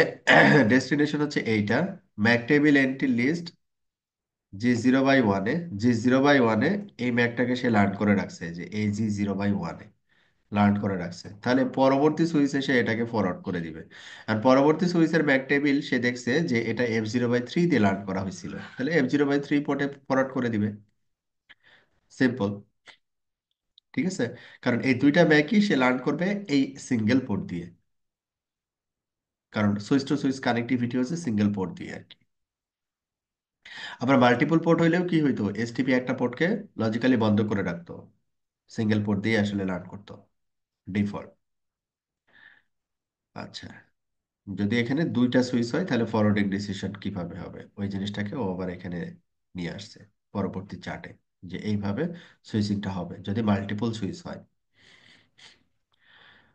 ডেস্টিনেশন হচ্ছে এইটা, MAC table entry list G0/1 এ, G0/1 এ এই ম্যাকটাকে সে লার্ন করে রাখছে, যে এই G0/1 এ লার্ন করে রাখছে। তাহলে পরবর্তী সুইচে সে এটাকে ফরওয়ার্ড করে দিবে। আর পরবর্তী সুইচের ব্যাক টেবিল সে দেখছে যে এটা F0/3 দিয়ে লার্ন করা হয়েছিল, তাহলে F0/3 পোর্টে ফরওয়ার্ড করে দিবে। সিম্পল। ঠিক আছে। কারণ এই দুইটা ব্যাকই সে লার্ন করবে এই সিঙ্গেল পোর্ট দিয়ে, কারণ সুইচ টু সুইচ কানেক্টিভিটি হচ্ছে সিঙ্গেল পোর্ট দিয়ে আর কি। আবার মাল্টিপল পোর্ট হইলেও কি হইতো, এসটিপি একটা পোর্টকে লজিক্যালি বন্ধ করে রাখতো, সিঙ্গেল পোর্ট দিয়ে আসলে লার্ন করতো ডিফল্ট। আচ্ছা, যদি এখানে দুইটা সুইচ হয় তাহলে ফরওয়ার্ডিং ডিসিশন কিভাবে হবে, ওই জিনিসটাকে ও আবার এখানে নিয়ে আসছে পরবর্তী চার্টে, যে এইভাবে সুইচিংটা হবে যদি মাল্টিপল সুইচ হয়।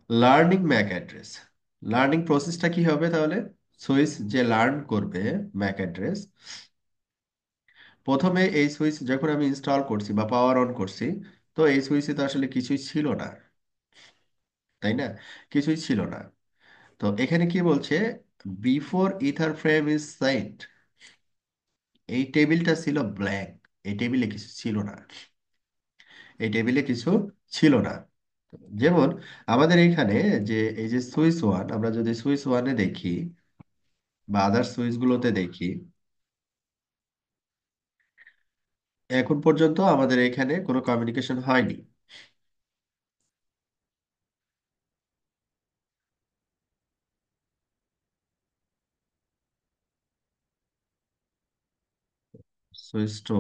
লার্নিং ম্যাক অ্যাড্রেস, লার্নিং প্রসেসটা কি হবে তাহলে, সুইচ যে লার্ন করবে ম্যাক অ্যাড্রেস, প্রথমে এই সুইচ যখন আমি ইনস্টল করছি বা পাওয়ার অন করছি, তো এই সুইচে তো আসলে কিছুই ছিল না, তাই না? কিছুই ছিল না। তো এখানে কি বলছে, before ether frame is set, এই টেবিলটা ছিল ব্ল্যাঙ্ক, এই টেবিলে কিছু ছিল না, এই টেবিলে কিছু ছিল না। যেমন আমাদের এখানে যে এই যে সুইচ ওয়ান, আমরা যদি সুইচ ওয়ানে দেখি বা আদার সুইচ গুলোতে দেখি, এখন পর্যন্ত আমাদের এখানে কোনো কমিউনিকেশন হয়নি। সুইচ টু,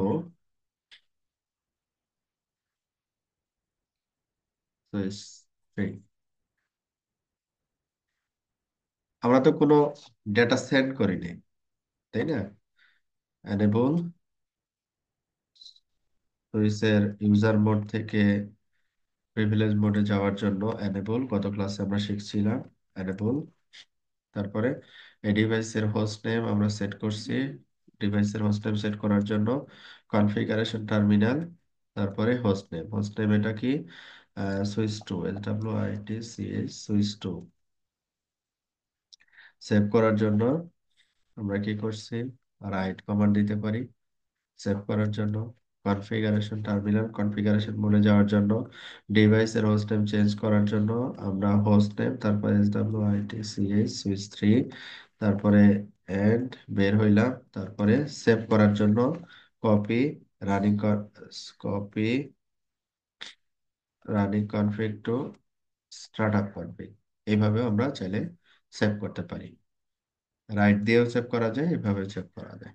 সুইচ থ্রি, আমরা তো কোনো ডেটা সেন্ড করিনি, তাই না? এনেবল সুইচের ইউজার মোড থেকে প্রিভিলেজ মোডে যাওয়ার জন্য এনেবল, গত ক্লাসে আমরা শিখছিলাম এনেবল। তারপরে এই ডিভাইসের হোস্ট নেম আমরা সেট করছি, ডিভাইসের হোস্ট নেম সেট করার জন্য কনফিগারেশন টার্মিনাল, তারপরে হোস্ট নেম, হোস্ট নেম এটা কি, switch to, SWITCH switch to. Save করার জন্য আমরা কি করছি, রাইট কমান্ড দিতে পারি সেভ করার জন্য। কনফিগারেশন টার্মিনাল, কনফিগারেশন মোডে যাওয়ার জন্য ডিভাইসের হোস্ট নেম চেঞ্জ করার জন্য আমরা হোস্ট নেম, তারপরে SWITCH সুইচ থ্রি, তারপরে এন্ড বের হইলাম, তারপরে সেভ করার জন্য copy running, copy running config to start up config. এইভাবে আমরা চাইলে সেভ করতে পারি, রাইট দিয়েও সেভ করা যায়, এভাবে সেভ করা যায়।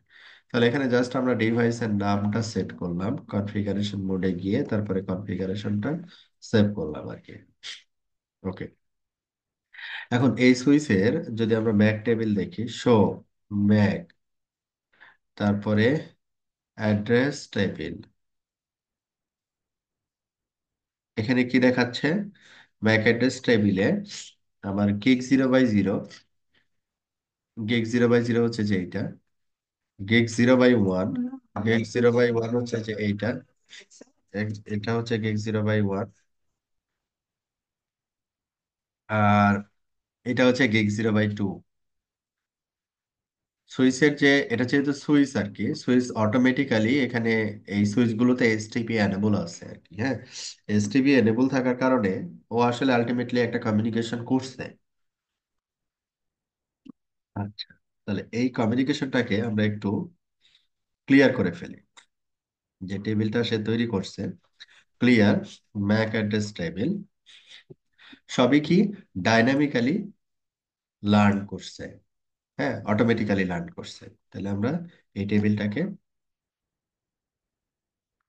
তাহলে এখানে জাস্ট আমরা ডিভাইসের নামটা সেট করলাম কনফিগারেশন মোডে গিয়ে, তারপরে কনফিগারেশনটা সেভ করলাম আর কি। ওকে। এখন এই সুইচের যদি আমরা ম্যাক টেবিল দেখি, শো ম্যাক, তারপরে অ্যাড্রেস টেবিল, এখানে কি দেখাচ্ছে, ম্যাক অ্যাড্রেস টেবিলে আমার gig0/0, gig0/0 হচ্ছে যে এইটা, gig0/1, gig0/1 হচ্ছে যে এইটা, এটা হচ্ছে gig0/1, আর এটা হচ্ছে gig0/2। সুইচের যে এটা যেহেতু সুইচ আর কি, সুইচ অটোমেটিক্যালি এখানে এই সুইচগুলোতে এসটিপি এনেবল আছে আর কি। হ্যাঁ, এসটিপি এনেবল থাকার কারণে ও আসলে আলটিমেটলি একটা কমিউনিকেশন করছে। আচ্ছা, তাহলে এই কমিউনিকেশনটাকে আমরা একটু ক্লিয়ার করে ফেলি। যে টেবিলটা সে তৈরি করছে, ক্লিয়ার ম্যাক অ্যাড্রেস টেবিল, সবই কি ডাইনামিক্যালি লার্ন করছে। হ্যাঁ, অটোমেটিক্যালি লার্ন করছে। তাহলে আমরা এই টেবিলটাকে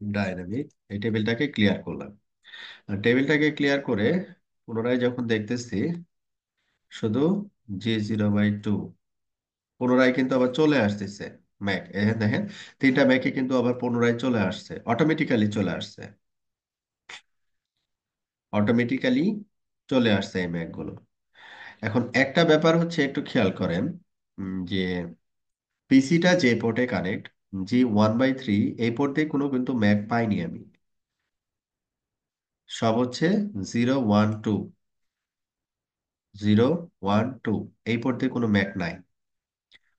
ডাইনামিক, এই টেবিলটাকে ক্লিয়ার করলাম। আর টেবিলটাকে ক্লিয়ার করে পুনরায় যখন দেখতেছি, শুধু G0/2 পুনরায় কিন্তু আবার চলে আসতেছে ম্যাক। এখানে দেখেন তিনটা ম্যাকে কিন্তু আবার পুনরায় চলে আসছে, অটোমেটিক্যালি চলে আসছে, অটোমেটিক্যালি চলে আসছে এই ম্যাকগুলো। এখন একটা ব্যাপার হচ্ছে একটু খেয়াল করেন, যে পিসিটা যে পোর্টে কানেক্ট, G1/3, এই পোর্ট দিয়ে কোনো কিন্তু ম্যাক পাইনি আমি। সব হচ্ছে 0 1 2, 0 1 2, এই পোর্ট দিয়ে কোনো ম্যাক নাই।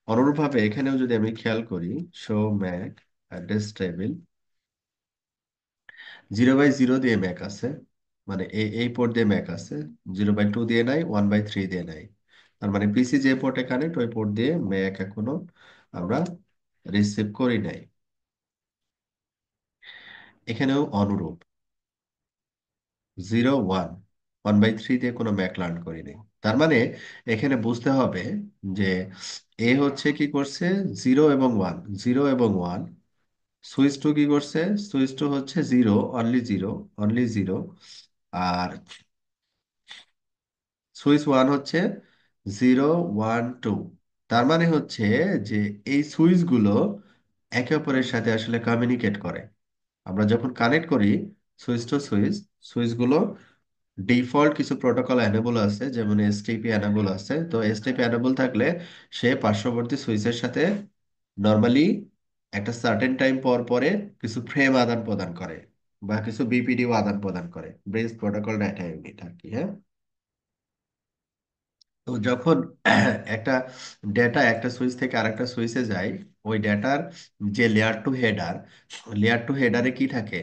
অনুরূপভাবে এখানেও যদি আমি খেয়াল করি, শো ম্যাক অ্যাড্রেস টেবিল, 0/0 দিয়ে ম্যাক আছে, মানে এই পোর্ট দিয়ে ম্যাক আছে, 0/2 দিয়ে নাই, 1/3 দিয়ে নাই। তার মানে পিসি যে পোর্টে কানেক্ট ওই পোর্ট দিয়ে ম্যাক এখনো আমরা রিসিভ করি নাই। এখানেও অনুরূপ 0 1, 1/3 দিয়ে কোনো ম্যাক লার্ন করিনি। তার মানে এখানে বুঝতে হবে যে এ হচ্ছে কি করছে, 0 এবং 1, 0 এবং 1। সুইচ টু কি করছে, সুইচ টু হচ্ছে zero, only zero, only zero. আর সুইচ ওয়ান হচ্ছে 0 1 2। তার মানে হচ্ছে যে এই সুইচগুলো একে অপরের সাথে আসলে কমিউনিকেট করে। আমরা যখন কানেক্ট করি সুইচ টু সুইচ, সুইচগুলো ডিফল্ট কিছু প্রোটোকল এনেবল আছে, যেমন এসটিপি এনেবল আছে। তো এসটিপি এনেবল থাকলে সে পার্শ্ববর্তী সুইচের সাথে নর্মালি একটা সার্টেন টাইম পর পরে কিছু ফ্রেম আদান প্রদান করে, বা কিছু বিপিডিও আদান প্রদান করে, ব্রিজ প্রোটোকল ডাটা ইউনিট আর কি। হ্যাঁ, তো যখন একটা ডেটা একটা সুইচ থেকে আরেকটা সুইচে যায়, ওই ডেটার যে লেয়ার টু হেডারে কি থাকে,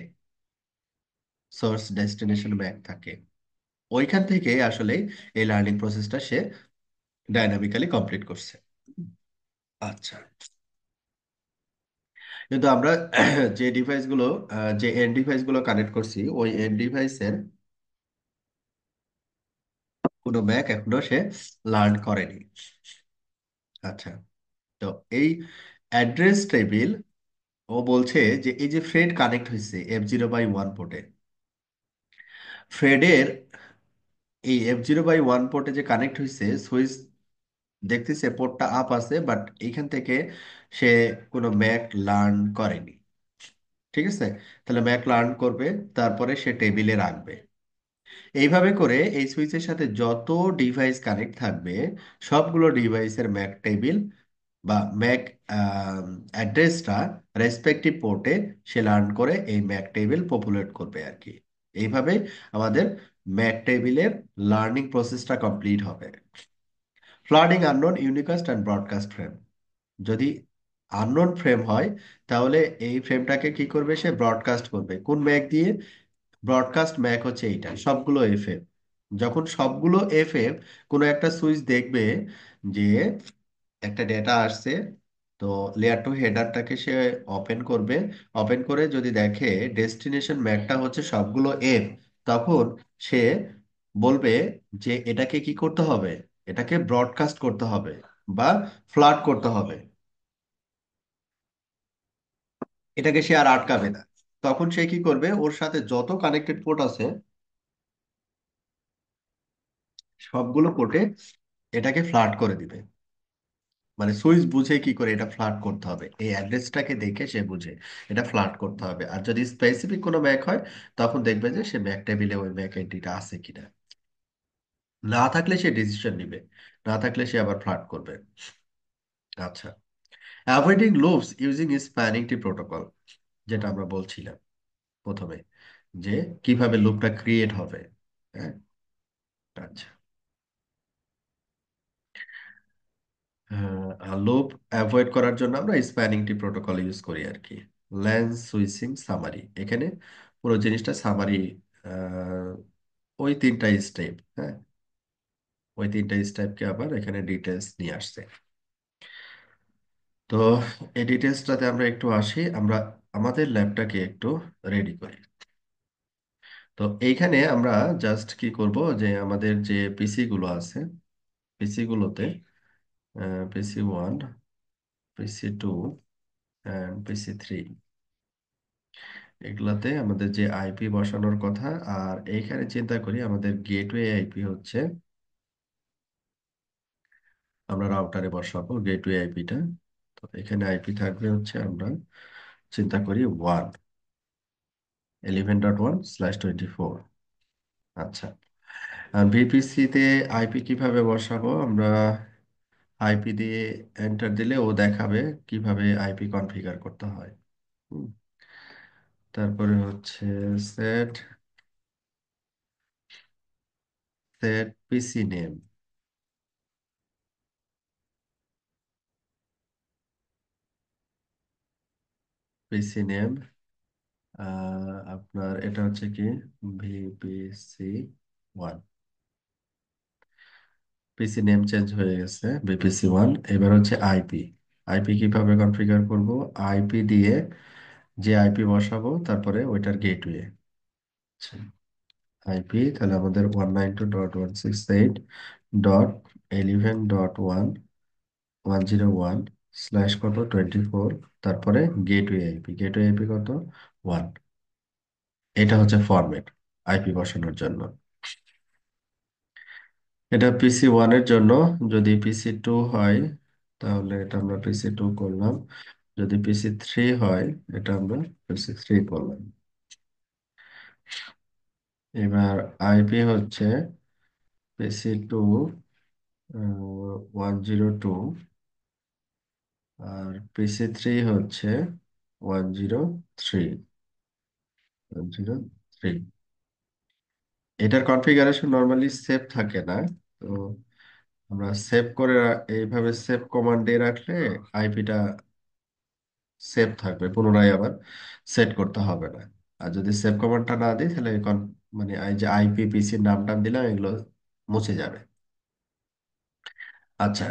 সোর্স ডেস্টিনেশন ম্যাক থাকে। ওইখান থেকে আসলে এই লার্নিং প্রসেসটা সে ডাইনামিক্যালি কমপ্লিট করছে। আচ্ছা, কিন্তু আমরা যে ডিভাইসগুলো যে এন্ড ডিভাইসগুলো কানেক্ট করছি, ওই এন্ড ডিভাইসের কোনো ম্যাক এখনো সে লার্ন করেনি। আচ্ছা, তো এই অ্যাড্রেস টেবিল, ও বলছে যে এই যে ফ্রেড কানেক্ট হয়েছে F0/1 পোর্টে, ফ্রেডের এই F0/1 পোর্টে যে কানেক্ট হয়েছে সুইচ, দেখতেছে পোর্টটা আপ আছে, বাট এইখান থেকে সে কোনো ম্যাক লার্ন করেনি। ঠিক আছে, তাহলে ম্যাক লার্ন করবে, তারপরে সে টেবিলে রাখবে। এইভাবে করে এই সুইচের সাথে যত ডিভাইস কানেক্ট থাকবে, সবগুলো ডিভাইসের ম্যাক টেবিল বা ম্যাক অ্যাড্রেসটা রেসপেক্টিভ পোর্টে সে লার্ন করে এই ম্যাক টেবিল পপুলেট করবে আর কি। এইভাবে আমাদের ম্যাক টেবিলের লার্নিং প্রসেসটা কমপ্লিট হবে। Flooding unknown unicast and broadcast frame, যদি আননোন ফ্রেম হয় তাহলে এই ফ্রেমটাকে কি করবে, সে ব্রডকাস্ট করবে কোন ম্যাক দিয়ে, ব্রডকাস্ট ম্যাক হচ্ছে এইটা, সবগুলো এফএফ। যখন সবগুলো এফএফ কোনো একটা সুইচ দেখবে যে একটা ডেটা আসছে, তো লেয়ার টু হেডারটাকে সে ওপেন করবে। ওপেন করে যদি দেখে ডেস্টিনেশন ম্যাকটা হচ্ছে সবগুলো এফ, তখন সে বলবে যে এটাকে কি করতে হবে, এটাকে ব্রডকাস্ট করতে হবে বা ফ্লাড করতে হবে। এটাকে সে আর আটকাবে না। তখন সে কি করবে, ওর সাথে যত কানেক্টেড পোর্ট আছে সবগুলো পোর্টে এটাকে ফ্লাড করে দিবে। মানে সুইচ বুঝে কি করে এটা ফ্লাড করতে হবে, এই অ্যাড্রেসটাকে দেখে সে বুঝে এটা ফ্লাড করতে হবে। আর যদি স্পেসিফিক কোনো ম্যাক হয়, তখন দেখবে যে সে ম্যাক টেবিলে ওই ম্যাক এন্ট্রিটা আছে কিনা। না থাকলে সে ডিসিশন নিবে, না থাকলে সে আবার ফ্লাড করবে। আচ্ছা, avoiding loops using spanning tree protocol, যেটা আমরা বলছিলাম প্রথমে, যে কিভাবে লুপটা ক্রিয়েট হবে। হ্যাঁ, আচ্ছা। লুপ অ্যাভয়েড করার জন্য আমরা স্প্যানিং ট্রি প্রোটোকল ইউজ করি আর কি। লেন্স সুইচিং সামারি, এখানে পুরো জিনিসটা সামারি, ওই তিনটা স্টেপ, হ্যাঁ, ওই তিনটা স্টেপকে আবার এখানে ডিটেলস নিয়ে আসছে। তো এই ডিটেলসটাতে আমরা একটু আসি, আমরা আমাদের ল্যাবটাকে একটু রেডি করি। তো এইখানে আমরা জাস্ট কি করব, যে আমাদের যে পিসি গুলো আছে, পিসি গুলোতে PC 1, PC 2 অ্যান্ড PC 3, এগুলাতে আমাদের যে আইপি বসানোর কথা, আর এইখানে চিন্তা করি আমাদের গেটওয়ে আইপি হচ্ছে, আমরা রাউটারে বসাবো গেটওয়ে আইপিটা। তো এখানে আইপি থাকবে হচ্ছে, আমরা চিন্তা করি 11.1/24। আচ্ছা, আর ভিপিসি তে আইপি কিভাবে বসাবো আমরা? আইপি দিয়ে এন্টার দিলে ও দেখাবে কিভাবে আইপি কনফিগার করতে হয়। হুম, তারপরে হচ্ছে সেট সেট পিসি নেম, পিসি নেম আপনার এটা হচ্ছে কি VPC 1, পিসি নেম চেঞ্জ হয়ে গেছে VPC 1। এবার হচ্ছে আইপি, আইপি কিভাবে কনফিগার করব? আইপি দিয়ে যে আইপি বসাবো তারপরে ওইটার গেটওয়ে। আইপি তাহলে আমাদের 192.168.11.1/24, তারপরে গেটওয়ে আইপি, গেটওয়ে আইপি কত? 1। এটা হচ্ছে ফরম্যাট আইপি বসানোর জন্য। এটা PC 1 এর জন্য। যদি PC 2 হয় তাহলে এটা আমরা PC 2 করলাম, যদি PC 3 হয় এটা আমরা PC 3 করলাম। এবার আইপি হচ্ছে PC 2 102, আর PC 3 হচ্ছে 103, 103। এটার কনফিগারেশন নর্মালি সেভ থাকে না, তো আমরা সেভ করে এইভাবে সেভ কমান্ড দিয়ে রাখলে আইপিটা সেভ থাকবে, পুনরায় আবার সেট করতে হবে না। আর যদি সেভ কমান্ডটা না দিই তাহলে মানে এই যে আইপি পিসির নাম টাম দিলাম এগুলো মুছে যাবে। আচ্ছা,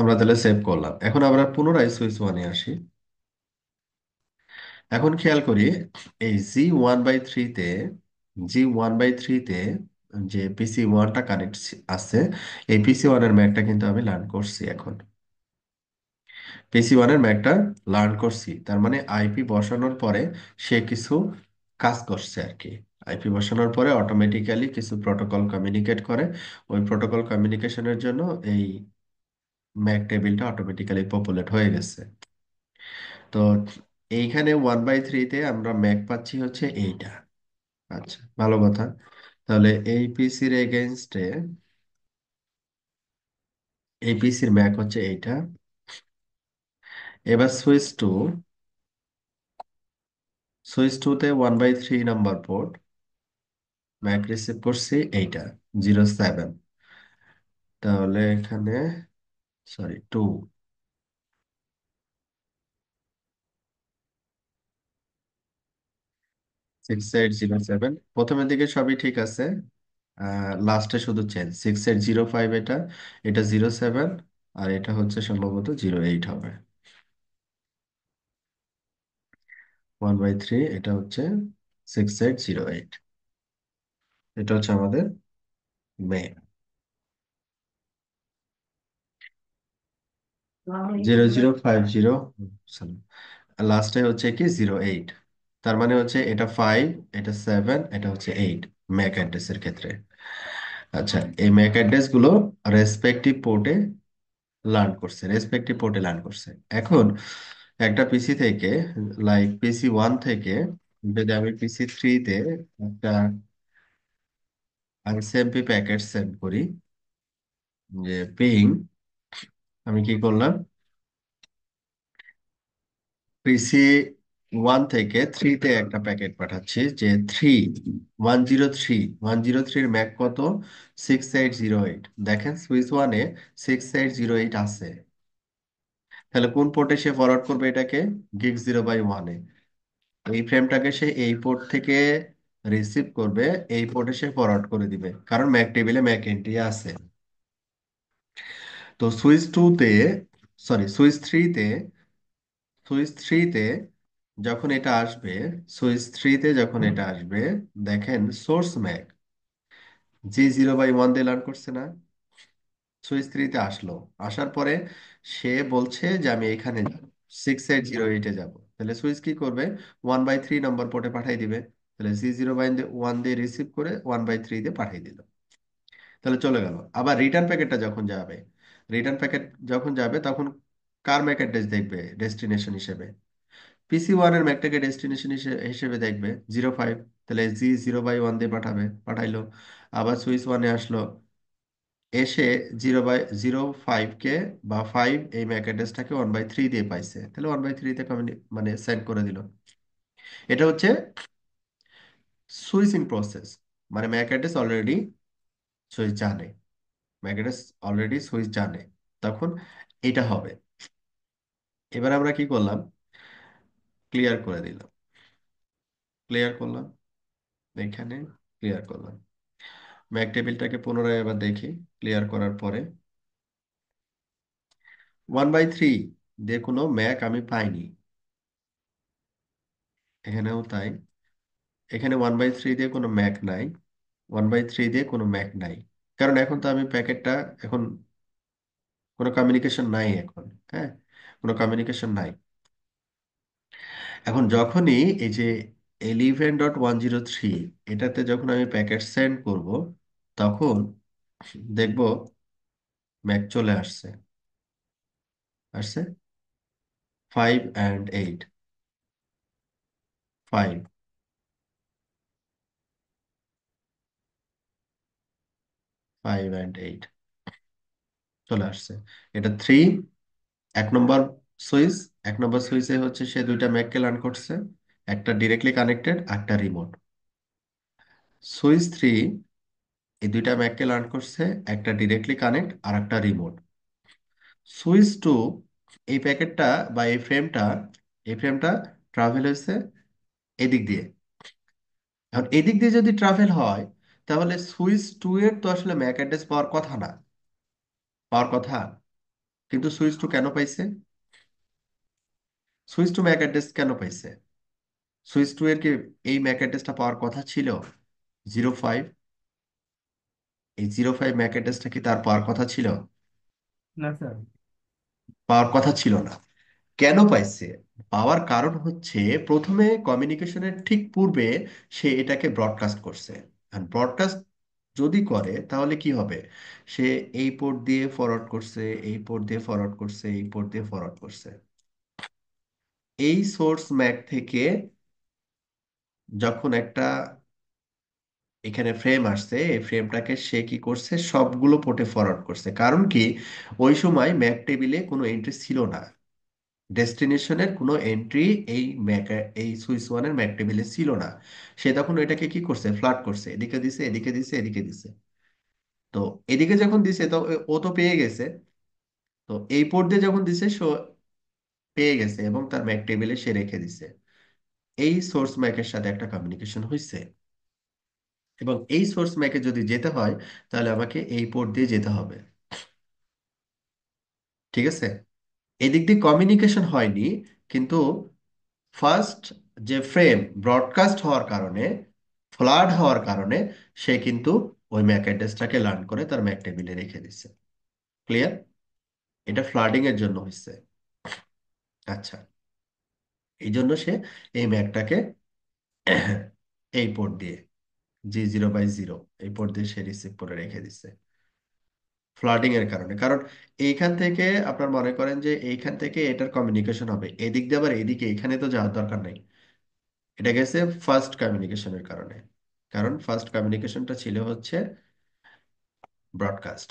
আমরা তাহলে সেভ করলাম, এখন আমরা পুনরায় সুইচ 1-এ আসি। এখন খেয়াল করি এই G1/3-তে, G1/3-তে যে PC 1টা কানেক্ট আছে, এই PC 1-এর ম্যাকটা কিন্তু আমি লার্ন করছি এখন। PC 1-এর ম্যাকটা লার্ন করছি, তার মানে আইপি বসানোর পরে সে কিছু কাজ করছে আর কি। আইপি বসানোর পরে অটোমেটিক্যালি কিছু প্রোটোকল কমিউনিকেট করে, ওই প্রোটোকল কমিউনিকেশনের জন্য এই ম্যাক টেবিলটা অটোমেটিক্যালি পপুলেট হয়ে গেছে। তো এইখানে 1/3-তে আমরা ম্যাক পাচ্ছি হচ্ছে এইটা। আচ্ছা, ভালো কথা। তাহলে এই পিসির এগেইনস্টে এই পিসির ম্যাক হচ্ছে এইটা। এবার সুইচ টুতে 1/3 নাম্বার পোর্ট, ম্যাক রিসিভ করছি এইটা 07। তাহলে এখানে, সরি, 2, 6807। প্রথমের দিকে সবই ঠিক আছে, লাস্টে শুধু চেঞ্জ 6805, এটা এটা 07, আর এটা হচ্ছে সম্ভবত 08 হবে। 1/3, এটা হচ্ছে 6808, এটা হচ্ছে আমাদের মেইন। 0050, লাস্টে হচ্ছে কি 08, তার মানে হচ্ছে এটা 5, এটা 7, এটা হচ্ছে 8 ম্যাক অ্যাড্রেসের ক্ষেত্রে। আচ্ছা, এই ম্যাক অ্যাড্রেস গুলো রেসপেক্টিভ পোর্টে লার্ন করছে। এখন একটা পিসি থেকে, লাইক PC 1 থেকে যদি আমি PC 3-তে একটা আইএসএমপি প্যাকেট সেন্ড করি, যে পিং, আমি কি করলাম, PC 1 থেকে 3-তে একটা প্যাকেট পাঠাচ্ছি, যে 103 ম্যাক কত? 6808। দেখেন সুইচ 1-এ 6808 আছে। তাহলে কোন পোর্টে সে ফরওয়ার্ড করবে এটাকে? gig0/1-এ। এই ফ্রেমটাকে সে এই পোর্ট থেকে রিসিভ করবে, এই পোর্টে সে ফরওয়ার্ড করে দিবে, কারণ ম্যাক টেবিলে ম্যাক এন্ট্রি আছে। তো সুইচ থ্রিতে যখন এটা আসবে, দেখেন সোর্স ম্যাক G0/1 দিয়ে লার্ন করছে না? সুইচ 3-তে আসলো, আসার পরে সে বলছে যে আমি এখানে 6808-এ যাব। তাহলে সুইচ কি করবে? 1/3 নম্বর পোর্টে পাঠিয়ে দিবে। তাহলে G0/1 দিয়ে রিসিভ করে 1/3 দিয়ে পাঠিয়ে দিল। তাহলে চলে গেল। আবার রিটার্ন প্যাকেট যখন যাবে তখন কার ম্যাক অ্যাড্রেস দেখবে ডেস্টিনেশন হিসেবে? PC1-এর ম্যাকটাকে ডেস্টিনেশন হিসেবে দেখবে 05। তাহলে G0/1 দিয়ে পাঠাইলো। আবার সুইচ 1-এ আসলো, এসে 0/05 কে বা 5 এই ম্যাক অ্যাড্রেসটাকে 1/3 দিয়ে পাইছে, তাহলে 1/3-তে মানে সেন্ড করে দিল। এটা হচ্ছে সুইচিং প্রসেস। মানে ম্যাক অ্যাড্রেস অলরেডি সুইচ জানে ম্যাক অ্যাড্রেস অলরেডি সুইচ জানে তখন এটা হবে। এবার আমরা কি করলাম? ক্লিয়ার করে দিলাম, ক্লিয়ার করলাম, এখানে ক্লিয়ার করলাম। ম্যাক টেবিলটাকে পুনরায় আবার দেখি। ক্লিয়ার করার পরে 1/3 দিয়ে কোনো ম্যাক আমি পাইনি, এখানেও তাই। এখানে 1/3 দিয়ে কোনো ম্যাক নাই, 1/3 দিয়ে কোনো ম্যাক নাই। কারণ এখন তো আমি প্যাকেটটা, এখন কোনো কমিউনিকেশন নাই এখন। হ্যাঁ, কোনো কমিউনিকেশন নাই। এখন যখনই এই যে 11.103 এটাতে যখন আমি প্যাকেট সেন্ড করব, তখন দেখব ম্যাক চলে আসছে। আসছে 5 and 8, 5 5 and 8 চলে আসছে। এটা 3, এক নম্বর সুইচ। এক নম্বর সুইচে হচ্ছে সে দুইটা ম্যাককে লার্ন করছে, একটা ডিরেক্টলি কানেক্টেড, একটা রিমোট। সুইচ 3 এই দুইটা ম্যাককে লার্ন করছে, একটা ডিরেক্টলি কানেক্ট আর একটা রিমোট। সুইচ 2 এই প্যাকেটটা বা এই ফ্রেমটা ট্রাভেল হয়েছে এদিক দিয়ে। এখন এদিক দিয়ে যদি ট্রাভেল হয়, তাহলে সুইচ 2 এর তো আসলে ম্যাক অ্যাড্রেস পাওয়ার কথা। কিন্তু সুইচ 2 কেন পাইছে? সুইচ 2 ম্যাক অ্যাড্রেস কেন পাইছে? সুইচ 2 এর কি এই ম্যাক অ্যাড্রেসটা পাওয়ার কথা ছিল? 05। এই 05 ম্যাক অ্যাড্রেসটা কি তার পাওয়ার কথা ছিল? না স্যার। পাওয়ার কথা ছিল না। কেন পাইছে? পাওয়ার কারণ হচ্ছে, প্রথমে কমিউনিকেশনের ঠিক পূর্বে সে এটাকে ব্রডকাস্ট করছে। আর ব্রডকাস্ট যদি করে তাহলে কি হবে? সে এই পোর্ট দিয়ে ফরওয়ার্ড করছে, এই পোর্ট দিয়ে ফরওয়ার্ড করছে, এই পোর্ট দিয়ে ফরওয়ার্ড করছে। এই সোর্স ম্যাক থেকে যখন একটা এখানে ফ্রেম আসছে, এই ফ্রেমটাকে সে কি করছে? সবগুলো পোর্টে ফরওয়ার্ড করছে। কারণ কি? ওই সময় ম্যাক টেবিলে কোনো এন্ট্রি ছিল না, ডেস্টিনেশনের কোনো এন্ট্রি এই সুইচ 1-এর ম্যাক টেবিলে ছিল না। সে তখন এটাকে কি করছে? ফ্লাড করছে, এদিকে দিছে, এদিকে দিছে, এদিকে দিছে। তো এদিকে যখন দিছে তো ও তো পেয়ে গেছে। তো এই পোর্ট দিয়ে যখন দিছে পেয়ে গেছে এবং তার ম্যাক টেবিলে সে রেখে দিছে। এই সোর্স ম্যাকের সাথে একটা কমিউনিকেশন হয়েছে, এবং এই সোর্স ম্যাকে যদি যেতে হয় তাহলে আমাকে এই পোর্ট দিয়ে যেতে হবে। ঠিক আছে? এদিক দিয়ে কমিউনিকেশন হয়নি, কিন্তু ফার্স্ট যে ফ্রেম ব্রডকাস্ট হওয়ার কারণে, ফ্লাড হওয়ার কারণে, সে কিন্তু ওই ম্যাক অ্যাড্রেসটাকে লার্ন করে তার ম্যাক টেবিলে রেখে দিচ্ছে। ক্লিয়ার? এটা ফ্লাডিং এর জন্য হচ্ছে। আচ্ছা, এই জন্য সে এই ম্যাকটাকে এই পোর্ট দিয়ে G0/0 এই পোর্ট দিয়ে সে রিসিভ করে রেখে দিচ্ছে ফ্লাডিং এর কারণে। কারণ এইখান থেকে আপনার মনে করেন যে এইখান থেকে এটার কমিউনিকেশন হবে, এদিক দিয়ে আবার এদিকে এখানে তো যাওয়ার দরকার নাই। এটা গেছে ফার্স্ট কমিউনিকেশনের কারণে। কারণ ফার্স্ট কমিউনিকেশনটা ছিল হচ্ছে ব্রডকাস্ট।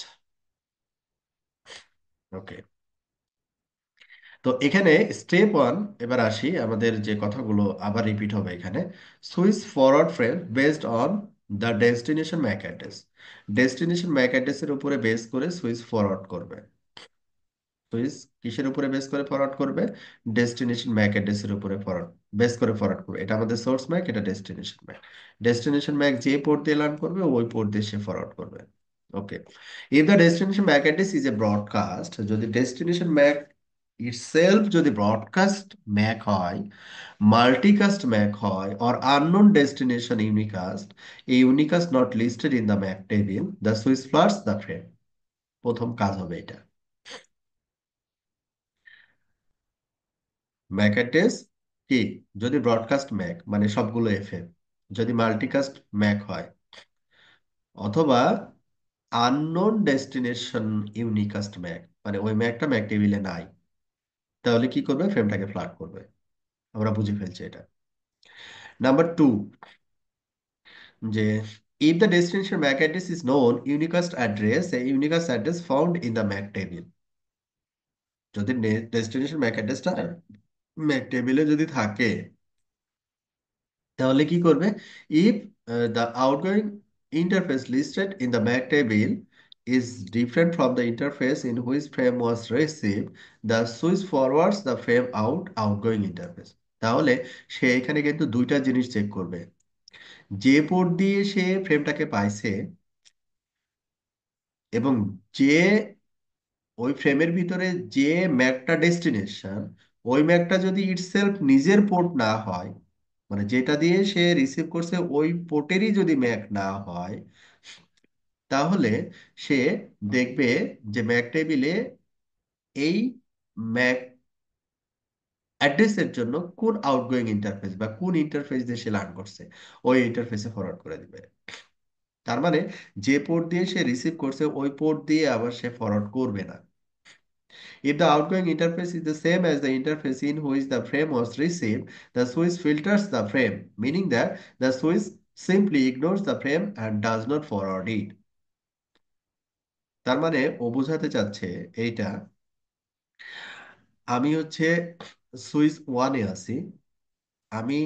ওকে। তো এখানে স্টেপ 1, এবার আসি আমাদের যে কথাগুলো আবার রিপিট হবে এখানে। Switch forward frame based on the destination MAC address. Destination MAC অ্যাড্রেসের উপরে বেস করে সুইচ ফরওয়ার্ড করবে। সুইচ কিসের উপরে বেস করে ফরওয়ার্ড করবে? ডেস্টিনেশন ম্যাক অ্যাড্রেসের উপরে ফরওয়ার্ড বেস করে ফরওয়ার্ড করবে। এটা আমাদের সোর্স ম্যাক, এটা ডেস্টিনেশন ম্যাক। ডেস্টিনেশন ম্যাক যে পোর্ট দিয়ে লার্ন করবে ওই পোর্ট দিয়ে সে ফরওয়ার্ড করবে। Okay. If the destination MAC address is a broadcast, যদি ডেস্টিনেশন ম্যাক ইটসেলফ যদি ব্রডকাস্ট ম্যাক হয়, মাল্টিকাস্ট ম্যাক হয়, or unknown destination unicast, a unicast not listed in the MAC table, the Swiss floods the frame। প্রথম কাজ হবে এটা। Mac address কি? যদি ব্রডকাস্ট ম্যাক মানে সবগুলো এফএম, যদি মাল্টিকাস্ট ম্যাক হয়, অথবা আননোন ডেস্টিনেশন ইউনিকাস্ট ম্যাক মানে ওই ম্যাকটা ম্যাক টেবিলে নাই, তাহলে কি করবে? ফ্রেমটাকে ফ্লাগ করবে। আমরা বুঝে ফেলছি এটা। নাম্বার টু, যে if the destination MAC address is known unicast address, a unicast address found in the MAC table, যদি ডেস্টিনেশন ম্যাক অ্যাড্রেসটা ম্যাক টেবিলে যদি থাকে, তাহলে কি করবে? If the outgoing interface listed in the Mac table is different from the interface in which frame was receive, the switch forwards the frame outgoing interface. তাহলে সে এখানে কিন্তু দুইটা জিনিস চেক করবে। যে পোর্ট দিয়ে সে ফ্রেমটাকে পাইছে, এবং যে ওই ফ্রেমের ভিতরে যে ম্যাকটা ডেস্টিনেশন, ওই ম্যাকটা যদি ইটসেলফ নিজের পোর্ট না হয়, মানে যেটা দিয়ে সে রিসিভ করছে ওই পোর্টেরই যদি ম্যাক না হয়, তাহলে সে দেখবে যে ম্যাক টেবিলে এই ম্যাক অ্যাড্রেসের জন্য কোন আউটগোয়িং ইন্টারফেস বা কোন ইন্টারফেস দিয়ে সে লার্ন করছে, ওই ইন্টারফেসে ফরওয়ার্ড করে দিবে। তার মানে যে পোর্ট দিয়ে সে রিসিভ করছে ওই পোর্ট দিয়ে আবার সে ফরওয়ার্ড করবে না। If the outgoing interface is the same as the interface in which the frame was received, the switch filters the frame, meaning that the switch simply ignores the frame and does not forward it। তার মানে ও বোঝাতে চাচ্ছে এইটা, আমি হচ্ছে switch ওয়ানে আছি, আমি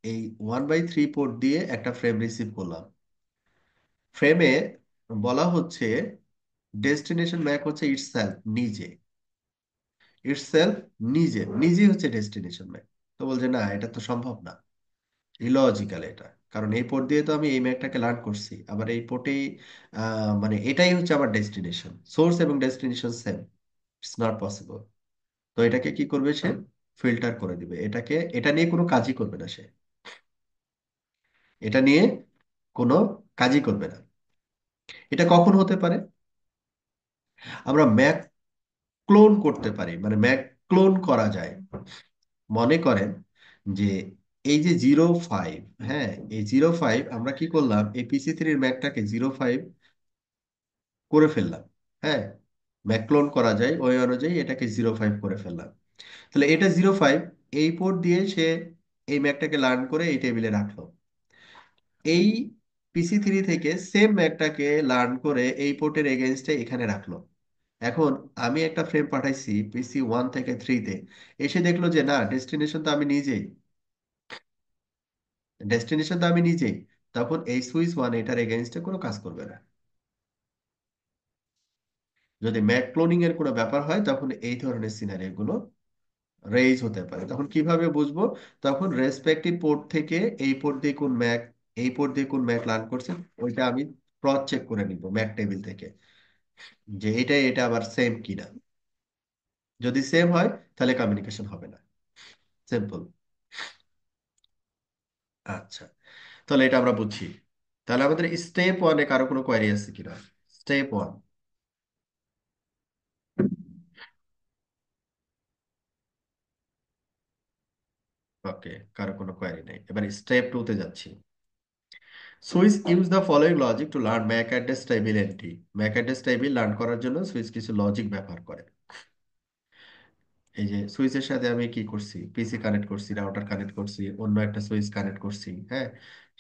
এই 1/3 পোর্ট দিয়ে একটা ফ্রেম রিসিভ করলাম। ফ্রেমে বলা হচ্ছে ডেস্টিনেশন ম্যাক হচ্ছে ইটসেলফ নিজে, ইটসেলফ নিজে নিজেই হচ্ছে ডেস্টিনেশন ম্যাক। তো বলছে না, এটা তো সম্ভব না, ইলজিক্যাল এটা। কারণ এই পোর্ট দিয়ে তো আমি এই ম্যাকটাকে লার্ন করছি, আবার এই পোর্টেই মানে এটাই হচ্ছে আমার ডেস্টিনেশন, সোর্স এবং destination same. It's not possible. তো এটাকে কি করবে সে? ফিল্টার করে দিবে এটাকে, এটা নিয়ে কোনো কাজই করবে না সে, এটা নিয়ে কোনো কাজই করবে না। এটা কখন হতে পারে? আমরা ম্যাক ক্লোন করতে পারি, মানে ম্যাক ক্লোন করা যায়। মনে করেন যে এই যে 05, হ্যাঁ, এই 05 আমরা কি করলাম, এই PC3 ম্যাকটাকে 05 করে ফেললাম। হ্যাঁ, ম্যাকক্লোন করা যায়, ওই অনুযায়ী এটাকে 05 করে ফেললাম। তাহলে এটা 05 এই পোর্ট দিয়ে সে এই ম্যাকটাকে লার্ন করে এই টেবিলে রাখলো। এই PC3 থেকে সেম ম্যাকটাকে লার্ন করে এই পোর্টের এগেনস্টে এখানে রাখলো। এখন আমি একটা ফ্রেম পাঠাইছি PC1 থেকে 3-তে, এসে দেখলো যে না, ডেস্টিনেশন তো আমি নিজেই, তখন এই সুইচ ওয়ান এটার এগেনস্টে কোনো কাজ করবে না। যদি ম্যাক ক্লোনিং এর কোনো ব্যাপার হয় তখন এই ধরনের সিনারিও গুলো রেইজ হতে পারে। তখন কিভাবে বুঝবো? তখন রেসপেক্টিভ পোর্ট থেকে এই পোর্ট দিয়ে কোন ম্যাক, এই পোর্ট দিয়ে কোন ম্যাক লার্ন করছে, ওইটা আমি ক্রস চেক করে নিব ম্যাক টেবিল থেকে, যে এটা আবার সেম কিনা। যদি সেম হয় তাহলে কমিউনিকেশন হবে না। সিম্পল। আচ্ছা, তাহলে এটা আমরা বুঝছি। তাহলে আমাদের স্টেপ ওয়ানে কারো কোনো কোয়ারি আছে কিনা? Step one. ওকে, কারো কোনো কোয়ারি নেই। এবার স্টেপ টু তে যাচ্ছি। Swiss use the following logic to learn Mac address table entry. Mac address table learn করার জন্য সুইস কিছু লজিক ব্যবহার করে। এই যে সুইচের সাথে আমি কি করছি, পিসি কানেক্ট করছি, রাউটার কানেক্ট করছি, অন্য একটা সুইচ কানেক্ট করছি। হ্যাঁ,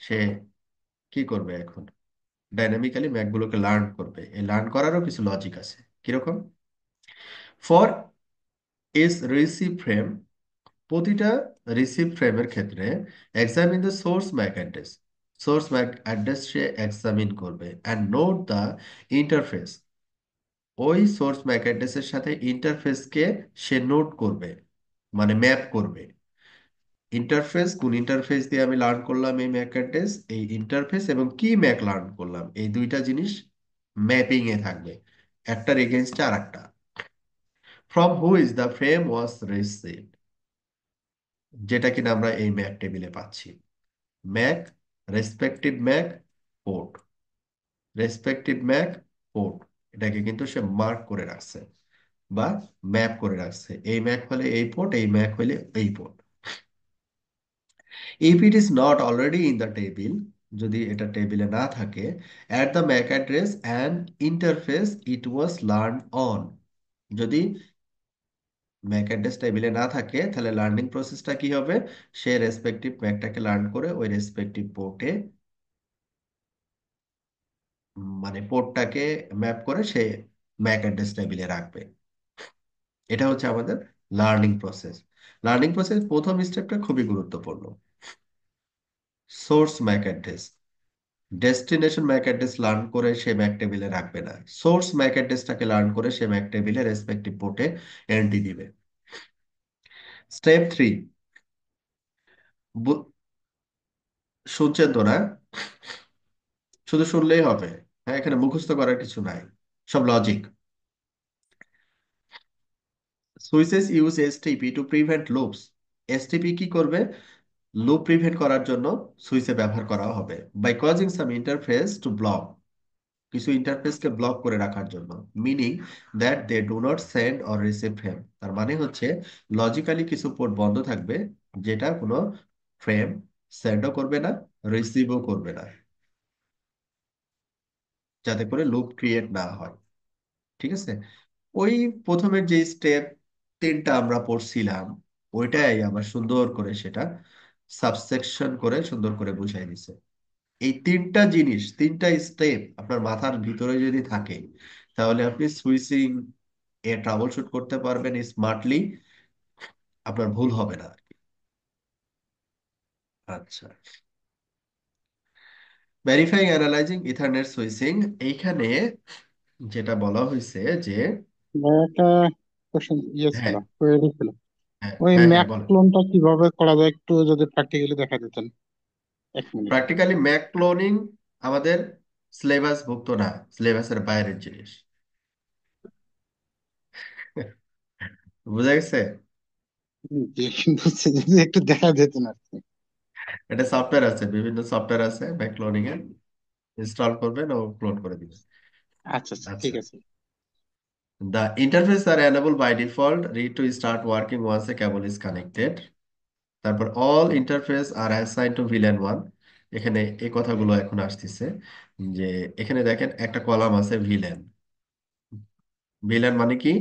সে কি করবে এখন? ডাইনামিক্যালি ম্যাকগুলোকে লার্ন করবে। এই লার্ন করারও কিছু লজিক আছে। কিরকম? ফর ইস রিসিভ ফ্রেম, প্রতিটা রিসিভ ফ্রেমের ক্ষেত্রে examine the source MAC address, source MAC address say examine করবে, অ্যান্ড নোট দ্য ইন্টারফেস, ওই সোর্স ম্যাক অ্যাড্রেসের সাথে ইন্টারফেসকে সে নোট করবে, মানে ম্যাপ করবে। ইন্টারফেস, কোন ইন্টারফেস দিয়ে আমি লার্ন করলাম এই ম্যাক অ্যাড্রেস, এই ইন্টারফেস এবং কি ম্যাক লার্ন করলাম, এই দুইটা জিনিস ম্যাপিং এ থাকবে, একটার এগেনস্টে আর একটা। From which the frame was received, যেটা কিনা আমরা এই ম্যাক টেবিলে পাচ্ছি। Mac, respective Mac, port, respective Mac, port, এটাকে কিন্তু সে মার্ক করে রাখছে বা ম্যাপ করে রাখছে। এই ম্যাক হলে এই পোর্ট, এই ম্যাক হলে এই port. If it is not already in the table, যদি এটা টেবিলে না থাকে, at the MAC address and interface it was learned on, যদি ম্যাক অ্যাড্রেস টেবিলে না থাকে তাহলে লার্নিং প্রসেসটা কি হবে, সে রেসপেক্টিভ ম্যাকটাকে লার্ন করে ওই রেসপেক্টিভ পোর্টে, মানে পোর্টটাকে ম্যাপ করে সে ম্যাক অ্যাড্রেস টেবিলে রাখবে। এটা হচ্ছে আমাদের লার্নিং প্রসেস। লার্নিং প্রসেস প্রথম স্টেপটা খুবই গুরুত্বপূর্ণ। Source MAC address, destination MAC address learn করে সে ম্যাক টেবিলে রাখবে না, সোর্স ম্যাক অ্যাড্রেসটাকে লার্ন করে সে ম্যাক টেবিলে রেসপেক্টিভ পোর্টে এন্ট্রি দিবে। স্টেপ 3, শুনছেন তো না? শুধু শুনলেই হবে, হ্যাঁ, এখানে মুখস্থ করার কিছু নাই, সব logic. Switches use STP to prevent loops. STP কি করবে? লুপ প্রিভেন্ট করার জন্য সুইচে ব্যবহার করা হবে। By causing some interface to block, কিছু ইন্টারফেসকে ব্লক করে রাখার জন্য। Meaning that they do not send or receive frame, তার মানে হচ্ছে লজিক্যালি কিছু পোর্ট বন্ধ থাকবে, যেটা কোনো ফ্রেম সেন্ডও করবে না, রিসিভও করবে না, যাতে করে লুপ ক্রিয়েট না হয়। ঠিক আছে? ওই প্রথমের যে স্টেপ তিনটা আমরা পড়ছিলাম, ওইটাই আবার সুন্দর করে সেটা সাবসেকশন করে সুন্দর করে বুঝাই দিছে। এই তিনটা জিনিস, তিনটা স্টেপ আপনার মাথার ভিতরে যদি থাকে, তাহলে আপনি সুইচিং এ ট্রাবল শুট করতে পারবেন স্মার্টলি, আপনার ভুল হবে না আর কি। আচ্ছা, ভেরিফাইং অ্যানালাইজিং ইথারনেট সুইচিং, এইখানে যেটা বলা হয়েছে যে, একটা কোশ্চেন ছিল, হ্যাঁ কোয়েরি ছিল। হ্যাঁ ওই হ্যাঁ হ্যাঁ ম্যাক বলেন। ক্লোনটা কিভাবে করা যায় একটু যদি প্র্যাকটিক্যালি দেখা দিতেন, 1 মিনিট। প্র্যাকটিক্যালি ম্যাক ক্লোনিং আমাদের সিলেবাস ভুক্ত না, সিলেবাসের বাইরের জিনিস। বুঝা গেছে? জি, বুঝছি, যদি একটু দেখা যেত না আর কি। এটা সফটওয়্যার আছে, বিভিন্ন সফটওয়্যার আছে ম্যাক ক্লোনিং এর, ইনস্টল করবেন ও ক্লোন করে দিবেন। আচ্ছা আচ্ছা, ঠিক আচ্ছা, আছে। the interface are enabled by default, read to start working once a cable is connected. তারপর all interface are assigned to VLAN 1, এখানে এই কথাগুলো এখন আসতেছে, যে এখানে দেখেন একটা কলাম আছে ভিল্যান। ভিল্যান মানে কি?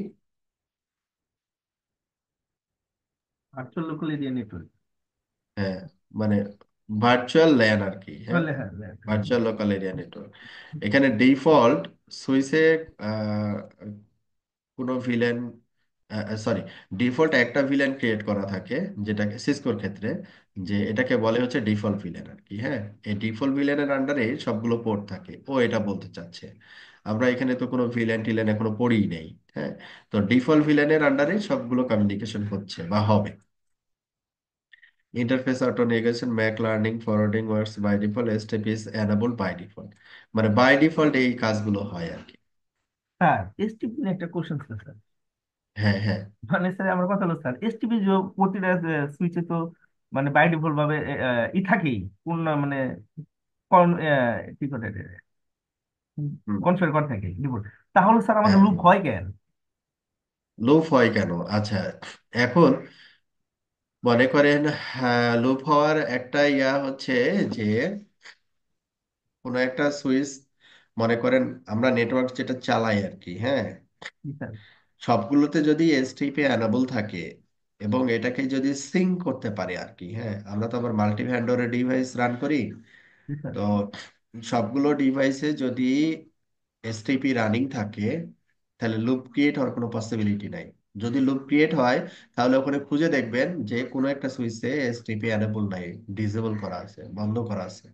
Virtual local area network. হ্যাঁ, মানে ভার্চুয়াল ল্যান আর কি, হ্যাঁ, তাহলে হ্যাঁ হ্যাঁ, ভার্চুয়াল লোকাল এরিয়া নেটওয়ার্ক। এখানে ডিফল্ট সুইচে কোনো ভিলেন, সরি, ডিফল্ট একটা ভিলেন ক্রিয়েট করা থাকে, যেটাকে সিসকোর ক্ষেত্রে, যে এটাকে বলে হচ্ছে ডিফল্ট ভিলেন আর কি। হ্যাঁ, এই ডিফল্ট ভিলেনের আন্ডারে সবগুলো পোর্ট থাকে, ও এটা বলতে চাচ্ছে। আমরা এখানে তো কোনো ভিলেন টিলেন এখনো পড়িই নেই। হ্যাঁ, তো ডিফল্ট ভিলেনের আন্ডারে সবগুলো কমিউনিকেশন হচ্ছে বা হবে। Interface auto negotiation, MAC learning forwarding works by default, STP is enabled by default, মানে বাই ডিফল্ট এই কাজগুলো হয় আর কি। স্যার এসটিপি নিয়ে একটা কোশ্চেন ছিল স্যার। হ্যাঁ হ্যাঁ। মানে স্যার আমার কথা হলো স্যার, এসটিপি প্রতিটা সুইচে তো মানে বাই ডিফল্ট ভাবে ই থাকেই, কোন মানে কি করে হুম। কনফিগার করা থাকে ডিফল্ট। তাহলে স্যার আমাদের হ্যাঁ, লুপ হয় কেন? লুপ হয় কেন? আচ্ছা, এখন মনে করেন, লুপ হওয়ার একটা হচ্ছে যে, কোনো একটা সুইচ, মনে করেন আমরা নেটওয়ার্ক যেটা চালাই আর কি, হ্যাঁ, জি স্যার। সবগুলোতে যদি এসটিপি অ্যানাবল থাকে এবং এটাকে যদি সিঙ্ক করতে পারে আর কি, হ্যাঁ, আমরা তো আবার মাল্টি ভেন্ডরের ডিভাইস রান করি। জি স্যার। তো সবগুলো ডিভাইসে যদি এসটিপি রানিং থাকে, তাহলে লুপ ক্রিয়েট হওয়ার কোনো পসিবিলিটি নাই। যদি লুপ ক্রিয়েট হয়, তাহলে ওখানে খুঁজে দেখবেন যে কোনো একটা সুইচে এসটিপি অ্যানেবল নাই, ডিসেবল করা আছে, বন্ধ করা আছে,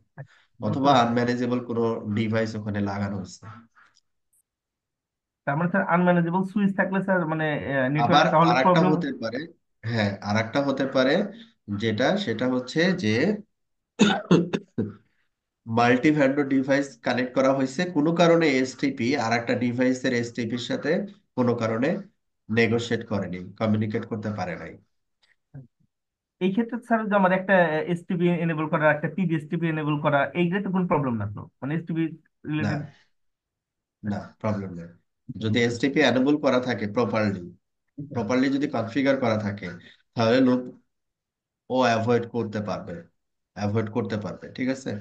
বুঝতে অথবা পারছি। আনম্যানেজেবল কোনো ডিভাইস ওখানে লাগানো আছে। তার মানে স্যার আনম্যানেজেবল সুইচ থাকলে স্যার মানে আবার নেটওয়ার্কে তাহলে আরেকটা প্রবলেম। হতে পারে, হ্যাঁ আরেকটা হতে পারে, সেটা হচ্ছে যে মাল্টি ভেন্ডর ডিভাইস কানেক্ট করা হয়েছে কোনো কারণে, এসটিপি আর একটা ডিভাইসের এসটিপির সাথে কোনো কারণে নেগোশিয়েট করেনি, কমিউনিকেট করতে পারে নাই। এই ক্ষেত্রে স্যার যে আমার একটা এসটিপি এনেবল করা, একটা টিভি এনেবল করা, এইগুলো তো কোনো প্রবলেম না তো, মানে এসটিপি না, রিলেটেড। না প্রবলেম নেই। যদি এসটিপি এনেবল করা থাকে প্রপারলি, প্রপারলি যদি কনফিগার করা থাকে, তাহলে লোক ও অ্যাভয়েড করতে পারবে, অ্যাভয়েড করতে পারবে, ঠিক আছে।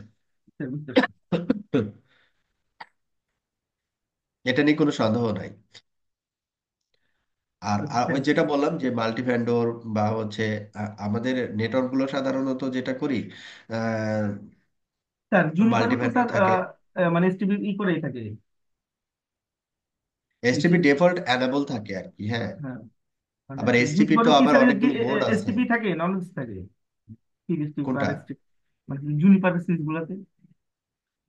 বুঝতে পারছি। এটা নিয়ে কোনো সন্দেহ নাই। আর আর ওই যেটা বললাম যে মাল্টি ভেন্ডর বা হচ্ছে আমাদের নেটওয়ার্ক গুলো সাধারণত যেটা করি, স্যার জুনিপারও মাল্টি তো ভেন্ডর স্যার থাকে। মানে এসটিপি করেই থাকে। এই যে এসটিপি ডিফল্ট এনেবল থাকে আর কি, হ্যাঁ। হ্যাঁ, মানে আবার এসটিপি তো জুনিপারও কি আবার স্যার অনেকগুলো মোড আছে। এসটিপি থাকে, নন এসটিপি থাকে? এসটিপি আর কোনটা? এসটিপি মানে জুনিপারের সুইচ গুলাতে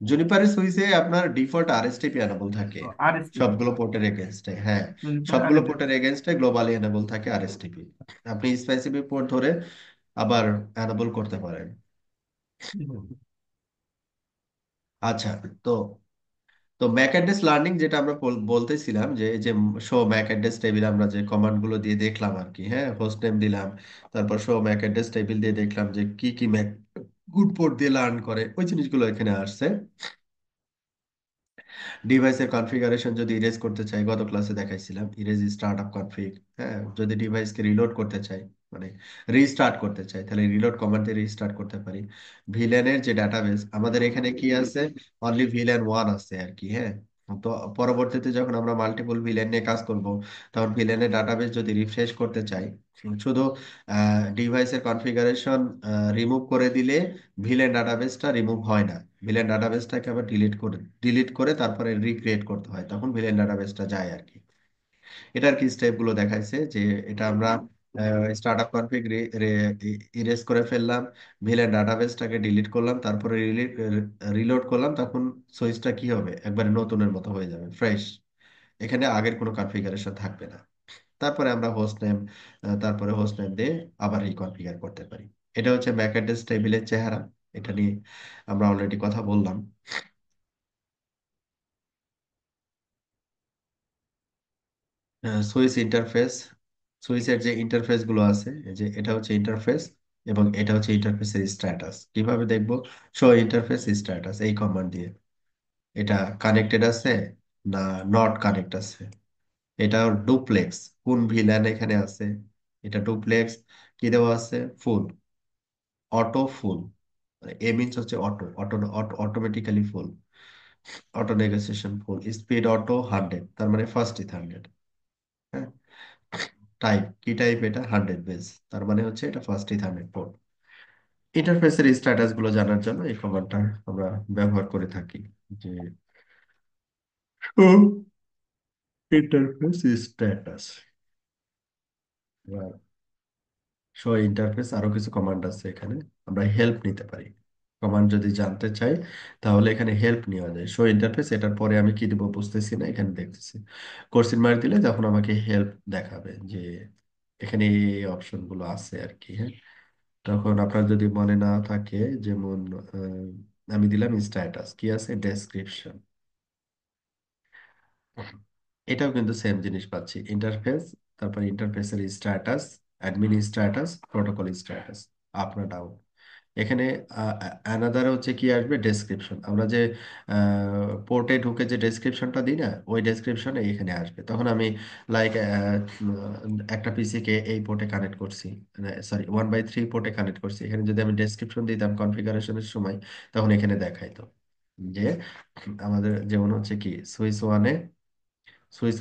জুনিপারের সুইচে আপনার ডিফল্ট আরএসটিপি এনেবল থাকে আর এসটিপি, সবগুলো পোর্টের এগেনস্টে, হ্যাঁ। জুনিপার আর সবগুলো পোর্টের এগেনস্টে গ্লোবালি এনেবল থাকে আরএসটিপি। আপনি স্পেসিফিক পোর্ট ধরে আবার এনেবল করতে পারেন। আচ্ছা, তো তো ম্যাক অ্যাড্রেস লার্নিং যেটা আমরা বলতেছিলাম, যে এই যে শো ম্যাক অ্যাড্রেস টেবিল আমরা যে কমান্ড গুলো দিয়ে দেখলাম আর কি, হ্যাঁ, হোস্ট নেম দিলাম, তারপর শো ম্যাক অ্যাড্রেস টেবিল দিয়ে দেখলাম যে কি কি ম্যাক গুড পোর্ট দিয়ে লার্ন করে, ওই জিনিসগুলো এখানে আসছে। ডিভাইসের কনফিগারেশন যদি ইরেজ করতে চাই, গত ক্লাসে দেখাইছিলাম ইরেজ স্টার্ট আপ কনফিগ, হ্যাঁ। যদি ডিভাইসকে রিলোড করতে চাই, মানে রিস্টার্ট করতে চাই, তাহলে রিলোড কমান্ড দিয়ে রিস্টার্ট করতে পারি। ভিলেনের যে ডাটাবেস আমাদের এখানে কি আছে, অনলি ভিলেন ওয়ান আছে আর কি, হ্যাঁ। তো পরবর্তীতে যখন আমরা মাল্টিপল ভিলেন নিয়ে কাজ করব, তখন ভিলেনের ডাটাবেস যদি রিফ্রেশ করতে চাই, শুধু ডিভাইসের কনফিগারেশন রিমুভ করে দিলে ভিলেন ডাটাবেসটা রিমুভ হয় না। ভিলেন ডাটাবেসটাকে আবার ডিলিট করে তারপরে রিক্রিয়েট করতে হয়, তখন ভিলেন ডাটাবেসটা যায় আর কি। এটার কি স্টেপ গুলো দেখাইছে যে এটা আমরা স্টার্ট আপ কনফিগ ইরেজ করে ফেললাম, ভিলেন ডাটাবেসটাকে ডিলিট করলাম, তারপরে রিলোড করলাম, তখন সুইচটা কি হবে, একবারে নতুনের মতো হয়ে যাবে, ফ্রেশ। এখানে আগের কোনো কনফিগারেশন থাকবে না। তারপরে আমরা হোস্ট নেম, তারপরে হোস্ট নেম দিয়ে আবার রিকনফিগার করতে পারি। এটা হচ্ছে ম্যাক অ্যাড্রেস টেবিলের চেহারা। এটা নিয়ে আমরা অলরেডি কথা বললাম। সুইচ ইন্টারফেস, সুইচের যে ইন্টারফেস গুলো আছে, এই যে এটা হচ্ছে ইন্টারফেস, এবং এটা হচ্ছে ইন্টারফেসের স্ট্যাটাস। কিভাবে দেখবো? শো ইন্টারফেস স্ট্যাটাস এই কমান্ড দিয়ে। এটা কানেক্টেড আছে না নট কানেক্ট আছে, এটা ডুপ্লেক্স, কোন ভিল্যান এখানে আছে, এটা ডুপ্লেক্স, কি দেওয়া আছে, ফুল, অটো ফুল, এ মিনস হচ্ছে অটো, অটোমেটিক্যালি ফুল, অটো নেগোসিয়েশন ফুল, স্পিড অটো 100, তার মানে ফার্স্ট ইথ 100, হ্যাঁ। টাইপ কি টাইপ, এটা 100 বেজ, তার মানে হচ্ছে এটা ফার্স্ট ইথ 100 পোর্ট। ইন্টারফেসের স্ট্যাটাস গুলো জানার জন্য এই কমান্ডটা আমরা ব্যবহার করে থাকি, যে ইন্টারফেস স্ট্যাটাস। শো ইন্টারফেস আরো কিছু কমান্ড আছে এখানে, আমরা হেল্প নিতে পারি। কমান্ড যদি জানতে চাই তাহলে এখানে হেল্প নেওয়া যায়। শো ইন্টারফেস, এটার পরে আমি কি দিব বুঝতেছি না, এখানে দেখতেছি কোশ্চেন মার্ক দিলে তখন আমাকে হেল্প দেখাবে যে এখানে এই অপশন গুলো আছে আর কি, হ্যাঁ। তখন আপনার যদি মনে না থাকে, যেমন আমি দিলাম স্ট্যাটাস, কি আছে, ডেসক্রিপশন, এটাও কিন্তু সেম জিনিস পাচ্ছি, ইন্টারফেস, তারপর ইন্টারফেসের status, admin status, protocol status, up না ডাউন। এখানে অ্যানাদার হচ্ছে কি আসবে, ডেসক্রিপশন। আমরা যে পোর্টে ঢুকে যে ডেসক্রিপশনটা দিই না, ওই ডেসক্রিপশনে এখানে আসবে। তখন আমি লাইক একটা পিসিকে এই পোর্টে কানেক্ট করছি, সরি 1/3 পোর্টে কানেক্ট করছি, এখানে যদি আমি ডেসক্রিপশন দিতাম কনফিগারেশনের সময়, তখন এখানে দেখাইতো যে আমাদের যেমন হচ্ছে কি সুইচ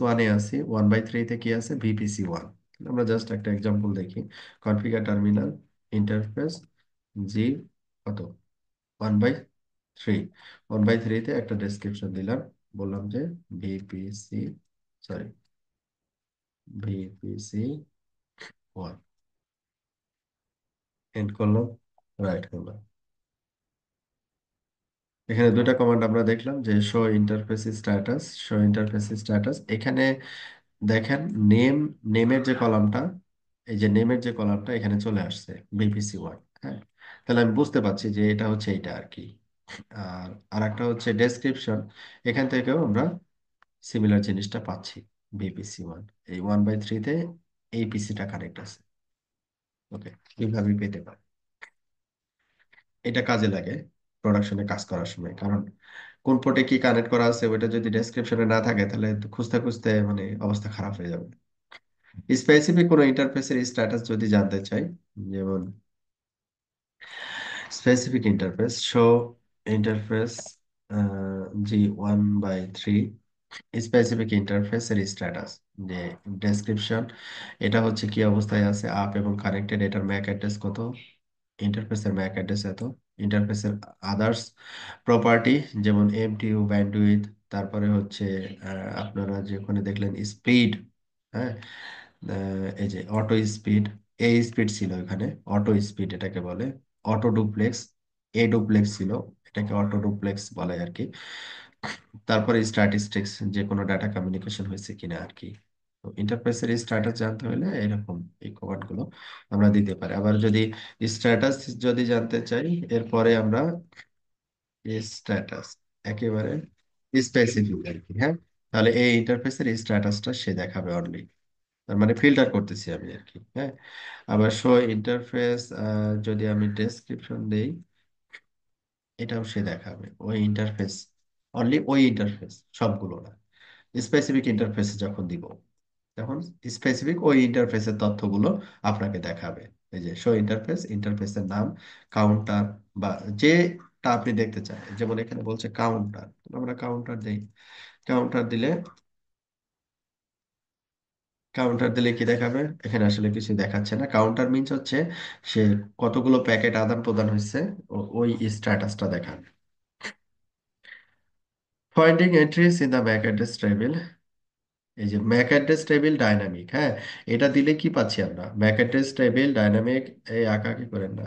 ওয়ানে আছি, 1/3-তে কি আছে, VPC 1। আমরা জাস্ট একটা এক্সাম্পল দেখি, কনফিগার টার্মিনাল ইন্টারফেস জি কত, 1/3, 1/3-তে একটা ডেসক্রিপশন দিলাম, বললাম যে ভিপিসি, সরি, VPC 1, এন্ড করলাম, রাইট করলাম। এখানে দুটা কমান্ড আমরা দেখলাম, যে show interface status, show interface status. এখানে দেখেন নেম, নেমের যে কলামটা, এই যে নেমের যে কলামটা এখানে চলে আসছে বিপিসি 1। হ্যাঁ, তাহলে আমি বুঝতে পারছি যে এটা হচ্ছে এইটা আর কি। আর আরেকটা হচ্ছে ডেসক্রিপশন, এখান থেকেও আমরা সিমিলার জিনিসটা পাচ্ছি। বিপিসি 1 এই 1/3-তে এই পিসিটা কানেক্ট আছে। ওকে, এইভাবে পেতে পারি। এটা কাজে লাগে প্রোডাকশনে কাজ করার সময়, কারণ কোন পোর্টে কি কানেক্ট করা আছে ওইটা যদি ডেসক্রিপশনে না থাকে তাহলে তো খুঁজতে খুঁজতে মানে অবস্থা খারাপ হয়ে যাবে। স্পেসিফিক কোনো ইন্টারফেসের স্ট্যাটাস যদি জানতে চাই, যেমন specific interface, show interface G1/3, specific ইন্টারফেসের স্ট্যাটাস, যে ডেসক্রিপশন, এটা হচ্ছে কি অবস্থায় আছে, আপ এবং কানেক্টেড, এটার ম্যাক অ্যাড্রেস কত, ইন্টারফেসের ম্যাক অ্যাড্রেস এত, ইন্টারফেসের আদার্স প্রপার্টি যেমন এমটিইউ, ব্যান্ডউইথ, তারপরে হচ্ছে আপনারা যে ওখানে দেখলেন স্পিড। হ্যাঁ, এই যে অটো স্পিড, এ স্পিড ছিল এখানে, অটো স্পিড এটাকে বলে, অটো ডুপ্লেক্স, এ ডুপ্লেক্স ছিল, এটাকে অটো ডুপ্লেক্স বলে আর কি। তারপরে স্ট্যাটিস্টিক্স, যে কোনো ডাটা কমিউনিকেশন হয়েছে কিনা আর কি। তো ইন্টারফেসের স্ট্যাটাস জানতে হলে এরকম এই কমান্ড গুলো আমরা দিতে পারি। আবার যদি স্ট্যাটাস যদি জানতে চাই, এরপরে আমরা স্ট্যাটাস একেবারে স্পেসিফিক আর কি। হ্যাঁ, তাহলে এই ইন্টারফেসের স্ট্যাটাসটা সে দেখাবে অনলি, তার মানে ফিল্টার করতেছি আমি আর কি। হ্যাঁ, আবার শো ইন্টারফেস, যদি আমি ডেসক্রিপশন দেই, এটাও সে দেখাবে ওই ইন্টারফেস, অনলি ওই ইন্টারফেস, সবগুলো না। স্পেসিফিক ইন্টারফেস যখন দিব তখন স্পেসিফিক ওই ইন্টারফেসের তথ্যগুলো আপনাকে দেখাবে। এই যে শো ইন্টারফেস, ইন্টারফেসের নাম, কাউন্টার, বা যেটা আপনি দেখতে চান, যেমন এখানে বলছে কাউন্টার, আমরা কাউন্টার দেই। কাউন্টার দিলে, কাউন্টার দিলে কি দেখাবে, এখানে আসলে কিছু দেখাচ্ছে না। কাউন্টার মিন্স হচ্ছে সে কতগুলো প্যাকেট আদান প্রদান হয়েছে, ওই স্ট্যাটাসটা দেখাবে। Finding entries in the MAC address table, এই যে ম্যাক অ্যাড্রেস টেবিল ডাইনামিক। হ্যাঁ, এটা দিলে কি পাচ্ছি আমরা, ম্যাক অ্যাড্রেস টেবিল ডাইনামিক, এই আঁকা কি করেন না,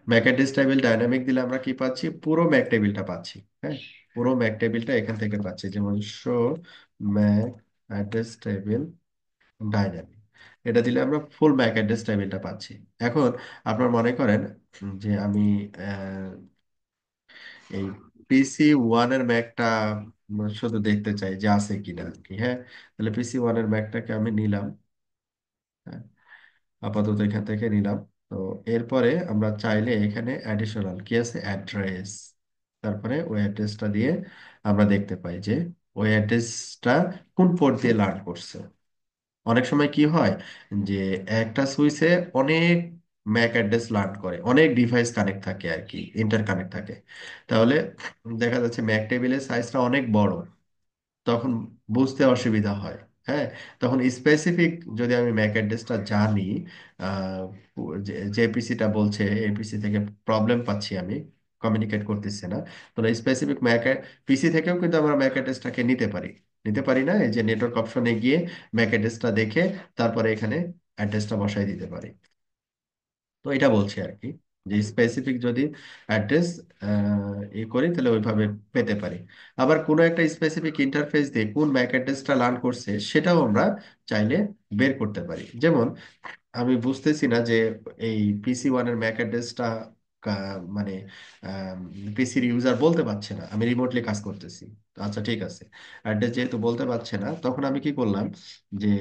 ম্যাক অ্যাড্রেস টেবিল ডাইনামিক দিলে আমরা কি পাচ্ছি, পুরো ম্যাক টেবিলটা পাচ্ছি। হ্যাঁ, পুরো ম্যাক টেবিলটা এখান থেকে পাচ্ছি, যেমন show Mac address table dynamic, এটা দিলে আমরা ফুল ম্যাক অ্যাড্রেস টেবিলটা পাচ্ছি। এখন আপনার মনে করেন যে আমি এই পিসি 1 এর ম্যাকটা শুধু দেখতে চাই যে আছে কিনা আর কি। হ্যাঁ, তাহলে পিসি 1 এর ম্যাকটাকে আমি নিলাম। হ্যাঁ, আপাতত এখান থেকে নিলাম। তো এরপরে আমরা চাইলে এখানে অ্যাডিশনাল কি আছে, অ্যাড্রেস, তারপরে ওই অ্যাড্রেসটা দিয়ে আমরা দেখতে পাই যে ওই অ্যাড্রেসটা কোন পোর্ট দিয়ে লার্ন করছে। অনেক সময় কি হয় যে একটা সুইচে অনেক ম্যাক অ্যাড্রেস লার্ন করে, অনেক ডিভাইস কানেক্ট থাকে আর কি, ইন্টার কানেক্ট থাকে। তাহলে দেখা যাচ্ছে ম্যাক টেবিলের সাইজটা অনেক বড়, তখন বুঝতে অসুবিধা হয়। হ্যাঁ, তখন স্পেসিফিক যদি আমি ম্যাক অ্যাড্রেসটা জানি, আহ, যে পিসিটা বলছে এই পিসি থেকে প্রবলেম পাচ্ছি আমি, কমিউনিকেট করতেছে না, তাহলে স্পেসিফিক ম্যাক পিসি থেকেও কিন্তু আমরা ম্যাক অ্যাড্রেসটাকে নিতে পারি। নিতে পারি না, এই যে নেটওয়ার্ক অপশনে গিয়ে ম্যাক অ্যাড্রেসটা দেখে তারপরে এখানে অ্যাড্রেসটা বসাই দিতে পারি। তো এটা বলছি আর কি, যে স্পেসিফিক যদি অ্যাড্রেস ই করি তাহলে ওইভাবে পেতে পারি। আবার কোনো একটা স্পেসিফিক ইন্টারফেস দিয়ে কোন ম্যাক অ্যাড্রেসটা লার্ন করছে সেটাও আমরা চাইলে বের করতে পারি। যেমন আমি বুঝতেছি না যে এই পিসি 1 এর ম্যাক অ্যাড্রেসটা মানে পিসির ইউজার বলতে পারছে না, আমি রিমোটলি কাজ করতেছি। তো আচ্ছা ঠিক আছে, অ্যাড্রেস যেহেতু বলতে পারছে না, তখন আমি কি করলাম, যে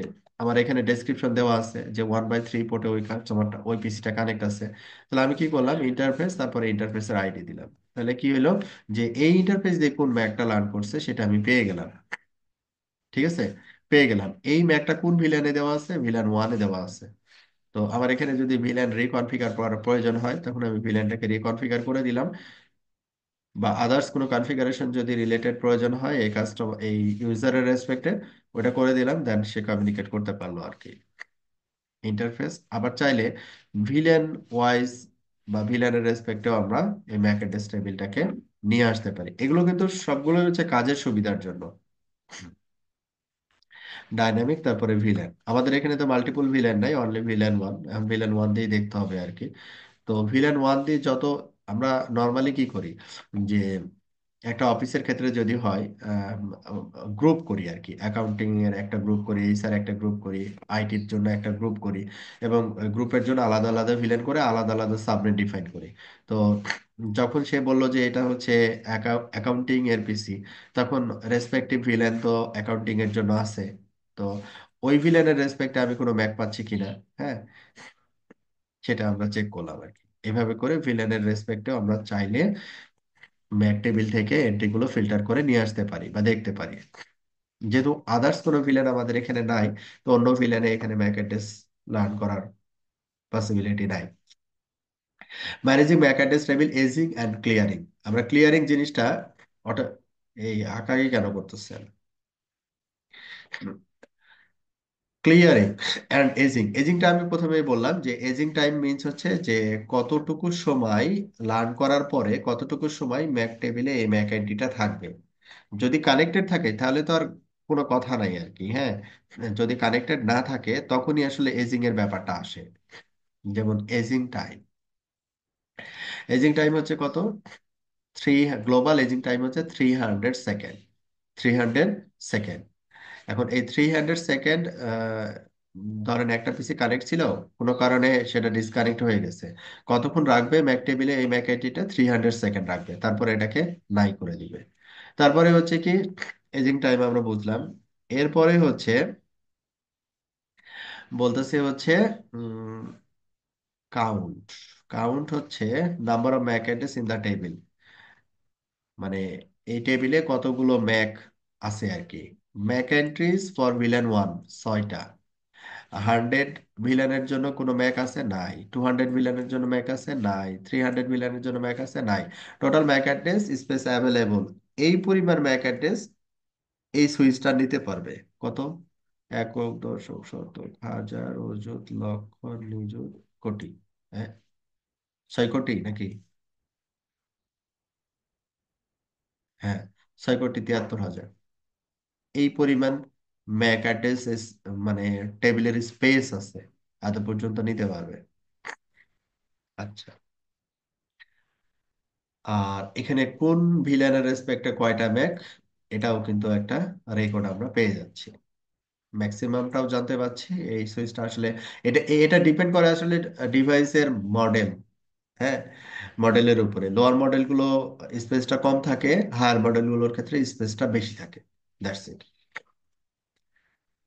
আমার এখানে ডেসক্রিপশন দেওয়া আছে যে 1/3 পোর্টে ওই কাস্টমারটা ওই পিসিটা কানেক্ট আছে। তাহলে আমি কি করলাম, ইন্টারফেস, তারপরে ইন্টারফেসের আইডি দিলাম। তাহলে কি হলো, যে এই ইন্টারফেস দিয়ে কোন ম্যাকটা লার্ন করছে সেটা আমি পেয়ে গেলাম। ঠিক আছে, পেয়ে গেলাম এই ম্যাকটা কোন ভিলানে দেওয়া আছে, ভিলান 1-এ দেওয়া আছে। তো আমার এখানে যদি ভিলেন রিকনফিগার করার প্রয়োজন হয় তখন আমি ভিলেনটাকে রিকনফিগার করে দিলাম, বা আদার্স কোনো কনফিগারেশন যদি রিলেটেড প্রয়োজন হয় এই কাস্টমার এই ইউজারের রেসপেক্টে, ওটা করে দিলাম, দেন সে কমিউনিকেট করতে পারলো আর কি। ইন্টারফেস আবার চাইলে ভিলেন ওয়াইজ বা ভিলেনের রেসপেক্টেও আমরা এই ম্যাক অ্যাড্রেস টেবিলটাকে নিয়ে আসতে পারি। এগুলো কিন্তু সবগুলো হচ্ছে কাজের সুবিধার জন্য। ডাইনামিক, তারপরে ভিলেন, আমাদের এখানে তো মাল্টিপল ভিলেন নাই, অনলি ভিলেন 1, ভিলেন 1 দিয়ে দেখতে হবে আর কি। তো ভিলেন 1 দিয়ে যত আমরা নর্মালি কি করি যে একটা অফিসের ক্ষেত্রে যদি হয় গ্রুপ করি আর কি, অ্যাকাউন্টিং এর একটা গ্রুপ করি, এইচআর একটা গ্রুপ করি, আইটির জন্য একটা গ্রুপ করি, এবং গ্রুপের জন্য আলাদা আলাদা ভিলেন করে আলাদা আলাদা সাবনেট ডিফাইন করি। তো যখন সে বলল যে এটা হচ্ছে অ্যাকাউন্টিং এর পিসি, তখন রেসপেক্টিভ ভিলেন তো অ্যাকাউন্টিং এর জন্য আছে। তো ওই ভিলেনের রেসপেক্টে আমি কোনো ম্যাক পাচ্ছি কিনা, হ্যাঁ, সেটা আমরা চেক করলাম আর কি। এভাবে করে ভিলেনের রেসপেক্টে আমরা চাইলে ম্যাক টেবিল থেকে এন্ট্রিগুলো ফিল্টার করে নিয়ে আসতে পারি বা দেখতে পারি। যেহেতু আদার্স কোনো ভিলেন আমাদের এখানে নাই, তো অন্য ভিলেনে এখানে ম্যাক অ্যাড্রেস লার্ন করার পসিবিলিটি নাই। Managing MAC address table, aging and clearing. আমরা ক্লিয়ারিং জিনিসটা ওটা এই আকারে কেন করতেছেন, ক্লিয়ারিং অ্যান্ড এজিং। এজিংটা আমি প্রথমেই বললাম যে এজিং টাইম মিনস হচ্ছে যে কতটুকু সময় লার্ন করার পরে কতটুকু সময় ম্যাক টেবিলে এই ম্যাক আইডিটা থাকবে। যদি কানেক্টেড থাকে তাহলে তো আর কোনো কথা নাই আর কি, হ্যাঁ। যদি কানেক্টেড না থাকে তখনই আসলে এজিং এর ব্যাপারটা আসে। যেমন এজিং টাইম, এজিং টাইম হচ্ছে কত, থ্রি, গ্লোবাল এজিং টাইম হচ্ছে 300 সেকেন্ড, 300 সেকেন্ড। এখন এই 300 সেকেন্ড, ধরেন একটা পিসি কানেক্ট ছিল, কোনো কারণে সেটা ডিসকানেক্ট হয়ে গেছে, কতক্ষণ রাখবে ম্যাক টেবিলে এই ম্যাক আইডিটা? 300 সেকেন্ড রাখবে, তারপরে এটাকে নাই করে দিবে। তারপরে হচ্ছে কি, এজিং টাইম আমরা বুঝলাম। এরপরে হচ্ছে বলতেছে হচ্ছে কাউন্ট। কাউন্ট হচ্ছে number of MAC address in the table, মানে এই টেবিলে কতগুলো ম্যাক আছে আর কি। ম্যাক এন্ট্রিজ ফর ভিলেন 1, 6টা। 100 ভিলেনের জন্য কোনো ম্যাক আছে? নাই। 200 ভিলেনের জন্য ম্যাক আছে? নাই। 300 ভিলেনের জন্য ম্যাক আছে? নাই। Total Mac address space available, এই পরিমাণ ম্যাক অ্যাড্রেস এই সুইচটা নিতে পারবে। কত? একক, দশক, শতক, হাজার, অযুত, লক্ষ, নিযুত, কোটি। হ্যাঁ, 6 কোটি নাকি? হ্যাঁ, 6,73,000। এই পরিমাণ ম্যাক অ্যাড্রেস মানে টেবিলের স্পেস আছে, এত পর্যন্ত নিতে পারবে। আচ্ছা, আর এখানে কোন ভিলেনের রেসপেক্টে কয়টা ম্যাক, এটাও কিন্তু একটা রেকর্ড আমরা পেয়ে যাচ্ছি। ম্যাক্সিমামটাও জানতে পারছি। এই সুইচটা আসলে এটা এটা ডিপেন্ড করে আসলে ডিভাইসের মডেল, হ্যাঁ, মডেলের উপরে। লোয়ার মডেলগুলো স্পেসটা কম থাকে, হায়ার মডেলগুলোর ক্ষেত্রে স্পেসটা বেশি থাকে। That's it.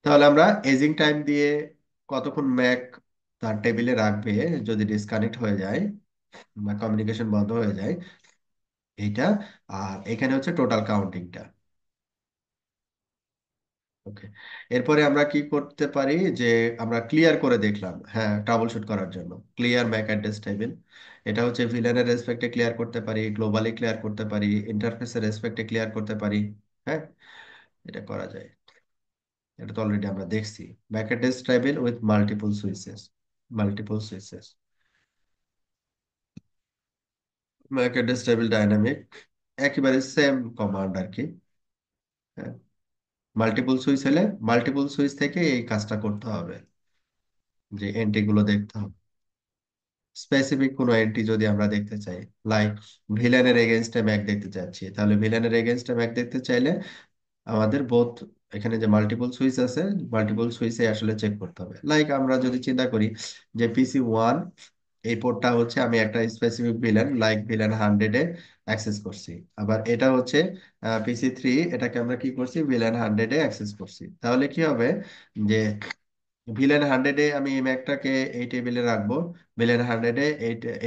তাহলে আমরা এজিং টাইম দিয়ে কতক্ষণ ম্যাক তার টেবিলে রাখবে যদি ডিসকানেক্ট হয়ে যায় বা কমিউনিকেশন বন্ধ হয়ে যায়, এইটা। আর এখানে হচ্ছে টোটাল কাউন্টিংটা। ওকে, এরপরে আমরা কি করতে পারি যে আমরা ক্লিয়ার করে দেখলাম, হ্যাঁ, ট্রাবল শুট করার জন্য ক্লিয়ার ম্যাক অ্যাড্রেস টেবিল। এটা হচ্ছে ভিলেনের রেসপেক্টে ক্লিয়ার করতে পারি, গ্লোবালি ক্লিয়ার করতে পারি, ইন্টারফেসের রেসপেক্টে ক্লিয়ার করতে পারি, হ্যাঁ, এটা করা যায়। এটা তো অলরেডি আমরা দেখছি। Mac address table with multiple switches, multiple switches, Mac address table dynamic, একেবারে সেম কমান্ড আর কি। হ্যাঁ, মাল্টিপল সুইচ হলে মাল্টিপল সুইচ থেকে এই কাজটা করতে হবে, যে এন্ট্রি গুলো দেখতে হবে। স্পেসিফিক কোনো এন্ট্রি যদি আমরা দেখতে চাই, লাইক ভিলেনের এগেনস্টে ম্যাক দেখতে চাচ্ছি, তাহলে ভিলেনের এগেনস্টে ম্যাক দেখতে চাইলে আমাদের বোথ এখানে যে মাল্টিপল সুইচ আছে, মাল্টিপল সুইচে আসলে চেক করতে হবে। লাইক আমরা যদি চিন্তা করি যে PC 1, এই পোর্টটা হচ্ছে আমি একটা স্পেসিফিক ভিলেন লাইক ভিলেন 100-এ অ্যাক্সেস করছি। আবার এটা হচ্ছে PC 3, এটাকে আমরা কি করছি, ভিলেন 100-এ অ্যাক্সেস করছি। তাহলে কি হবে যে ভিলেন 100-এ আমি এই ম্যাকটাকে এই টেবিলে রাখবো, ভিলেন 100-এ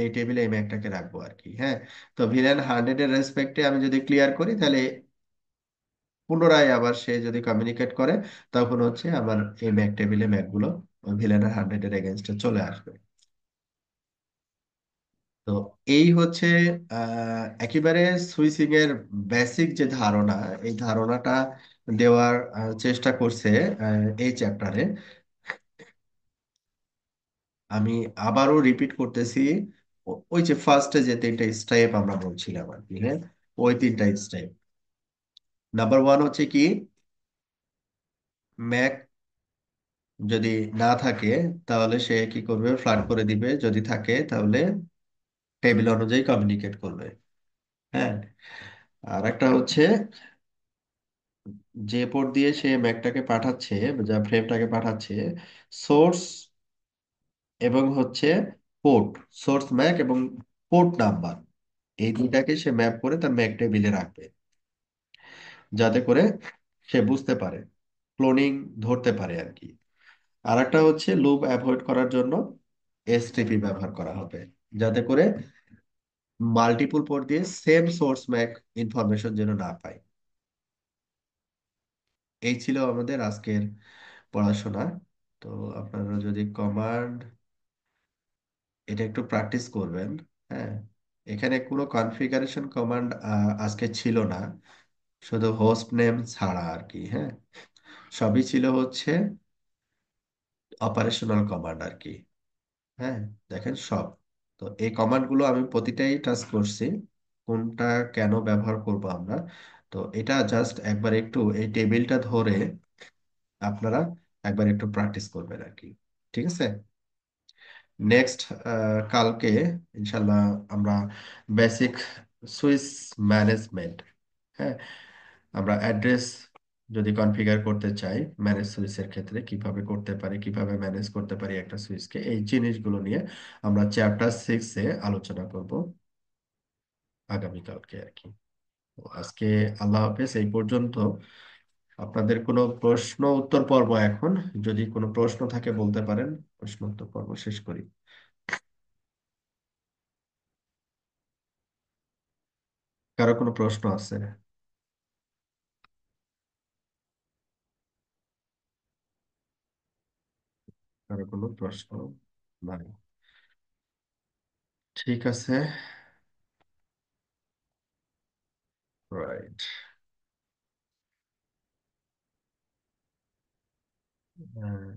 এই টেবিলে এই ম্যাকটাকে রাখবো আর কি, হ্যাঁ। তো ভিলেন 100-এর রেসপেক্টে আমি যদি ক্লিয়ার করি, তাহলে পুনরায় আবার সে যদি কমিউনিকেট করে, তখন হচ্ছে আমার এই ম্যাক টেবিলে ম্যাকগুলো ওই ভিলেনের 100-এর এগেনস্টে চলে আসবে। তো এই হচ্ছে একেবারে সুইচিং এর বেসিক যে ধারণা, এই ধারণাটা দেওয়ার চেষ্টা করছে এই চ্যাপ্টারে। আমি আবারও রিপিট করতেছি, ওই যে ফার্স্টে যে 3টা স্টেপ আমরা বলছিলাম আর কি, হ্যাঁ, ওই 3টা স্টেপ। নাম্বার 1 হচ্ছে কি, ম্যাক যদি না থাকে তাহলে সে কি করবে, ফ্ল্যাট করে দিবে, যদি থাকে তাহলে টেবিল অনুযায়ী কমিউনিকেট করবে। হ্যাঁ। আর একটা হচ্ছে যে পোর্ট দিয়ে সে ম্যাকটাকে পাঠাচ্ছে, যা ফ্রেমটাকে পাঠাচ্ছে, সোর্স এবং হচ্ছে পোর্ট, সোর্স ম্যাক এবং পোর্ট নাম্বার, এই দুইটাকে সে ম্যাপ করে তার ম্যাক টেবিলে রাখবে, যাতে করে সে বুঝতে পারে, ক্লোনিং ধরতে পারে আর কি। আর একটা হচ্ছে লুপ অ্যাভয়েড করার জন্য এসটিপি ব্যবহার করা হবে, যাতে করে মাল্টিপল পোর্ট দিয়ে সেম সোর্স ম্যাক ইনফরমেশন যেন না পায়। এই ছিল আমাদের আজকের পড়াশোনা। তো আপনারা যদি কমান্ড এটা একটু প্র্যাকটিস করবেন। হ্যাঁ। এখানে কোনো কনফিগারেশন কমান্ড আজকে ছিল না, শুধু হোস্ট নেম ছাড়া আর কি। হ্যাঁ। সবই ছিল হচ্ছে অপারেশনাল কমান্ড আর কি। হ্যাঁ। দেখেন সব, তো এই কমান্ড গুলো আমি প্রতিটাই টাচ করছি, কোনটা কেন ব্যবহার করব আমরা। তো এটা জাস্ট একবার একটু এই টেবিলটা ধরে আপনারা একবার একটু প্র্যাকটিস করবেন আর কি। ঠিক আছে। নেক্সট কালকে ইনশাল্লাহ আমরা বেসিক সুইচ ম্যানেজমেন্ট, হ্যাঁ, আমরা অ্যাড্রেস যদি কনফিগার করতে চাই ম্যানেজ সুইচের ক্ষেত্রে কিভাবে করতে পারি, কিভাবে ম্যানেজ করতে পারি একটা সুইচকে, এই জিনিসগুলো নিয়ে আমরা চ্যাপ্টার 6-এ আলোচনা করব আগামীকালকে আর কি। তো আজকে আল্লাহ হাফেজ, এই পর্যন্ত। আপনাদের কোনো প্রশ্ন উত্তর পর্ব এখন, যদি কোনো প্রশ্ন থাকে বলতে পারেন, প্রশ্ন উত্তর পর্ব শেষ করি। কারো কোনো প্রশ্ন আছে? কারো কোনো প্রশ্ন নাই? ঠিক আছে।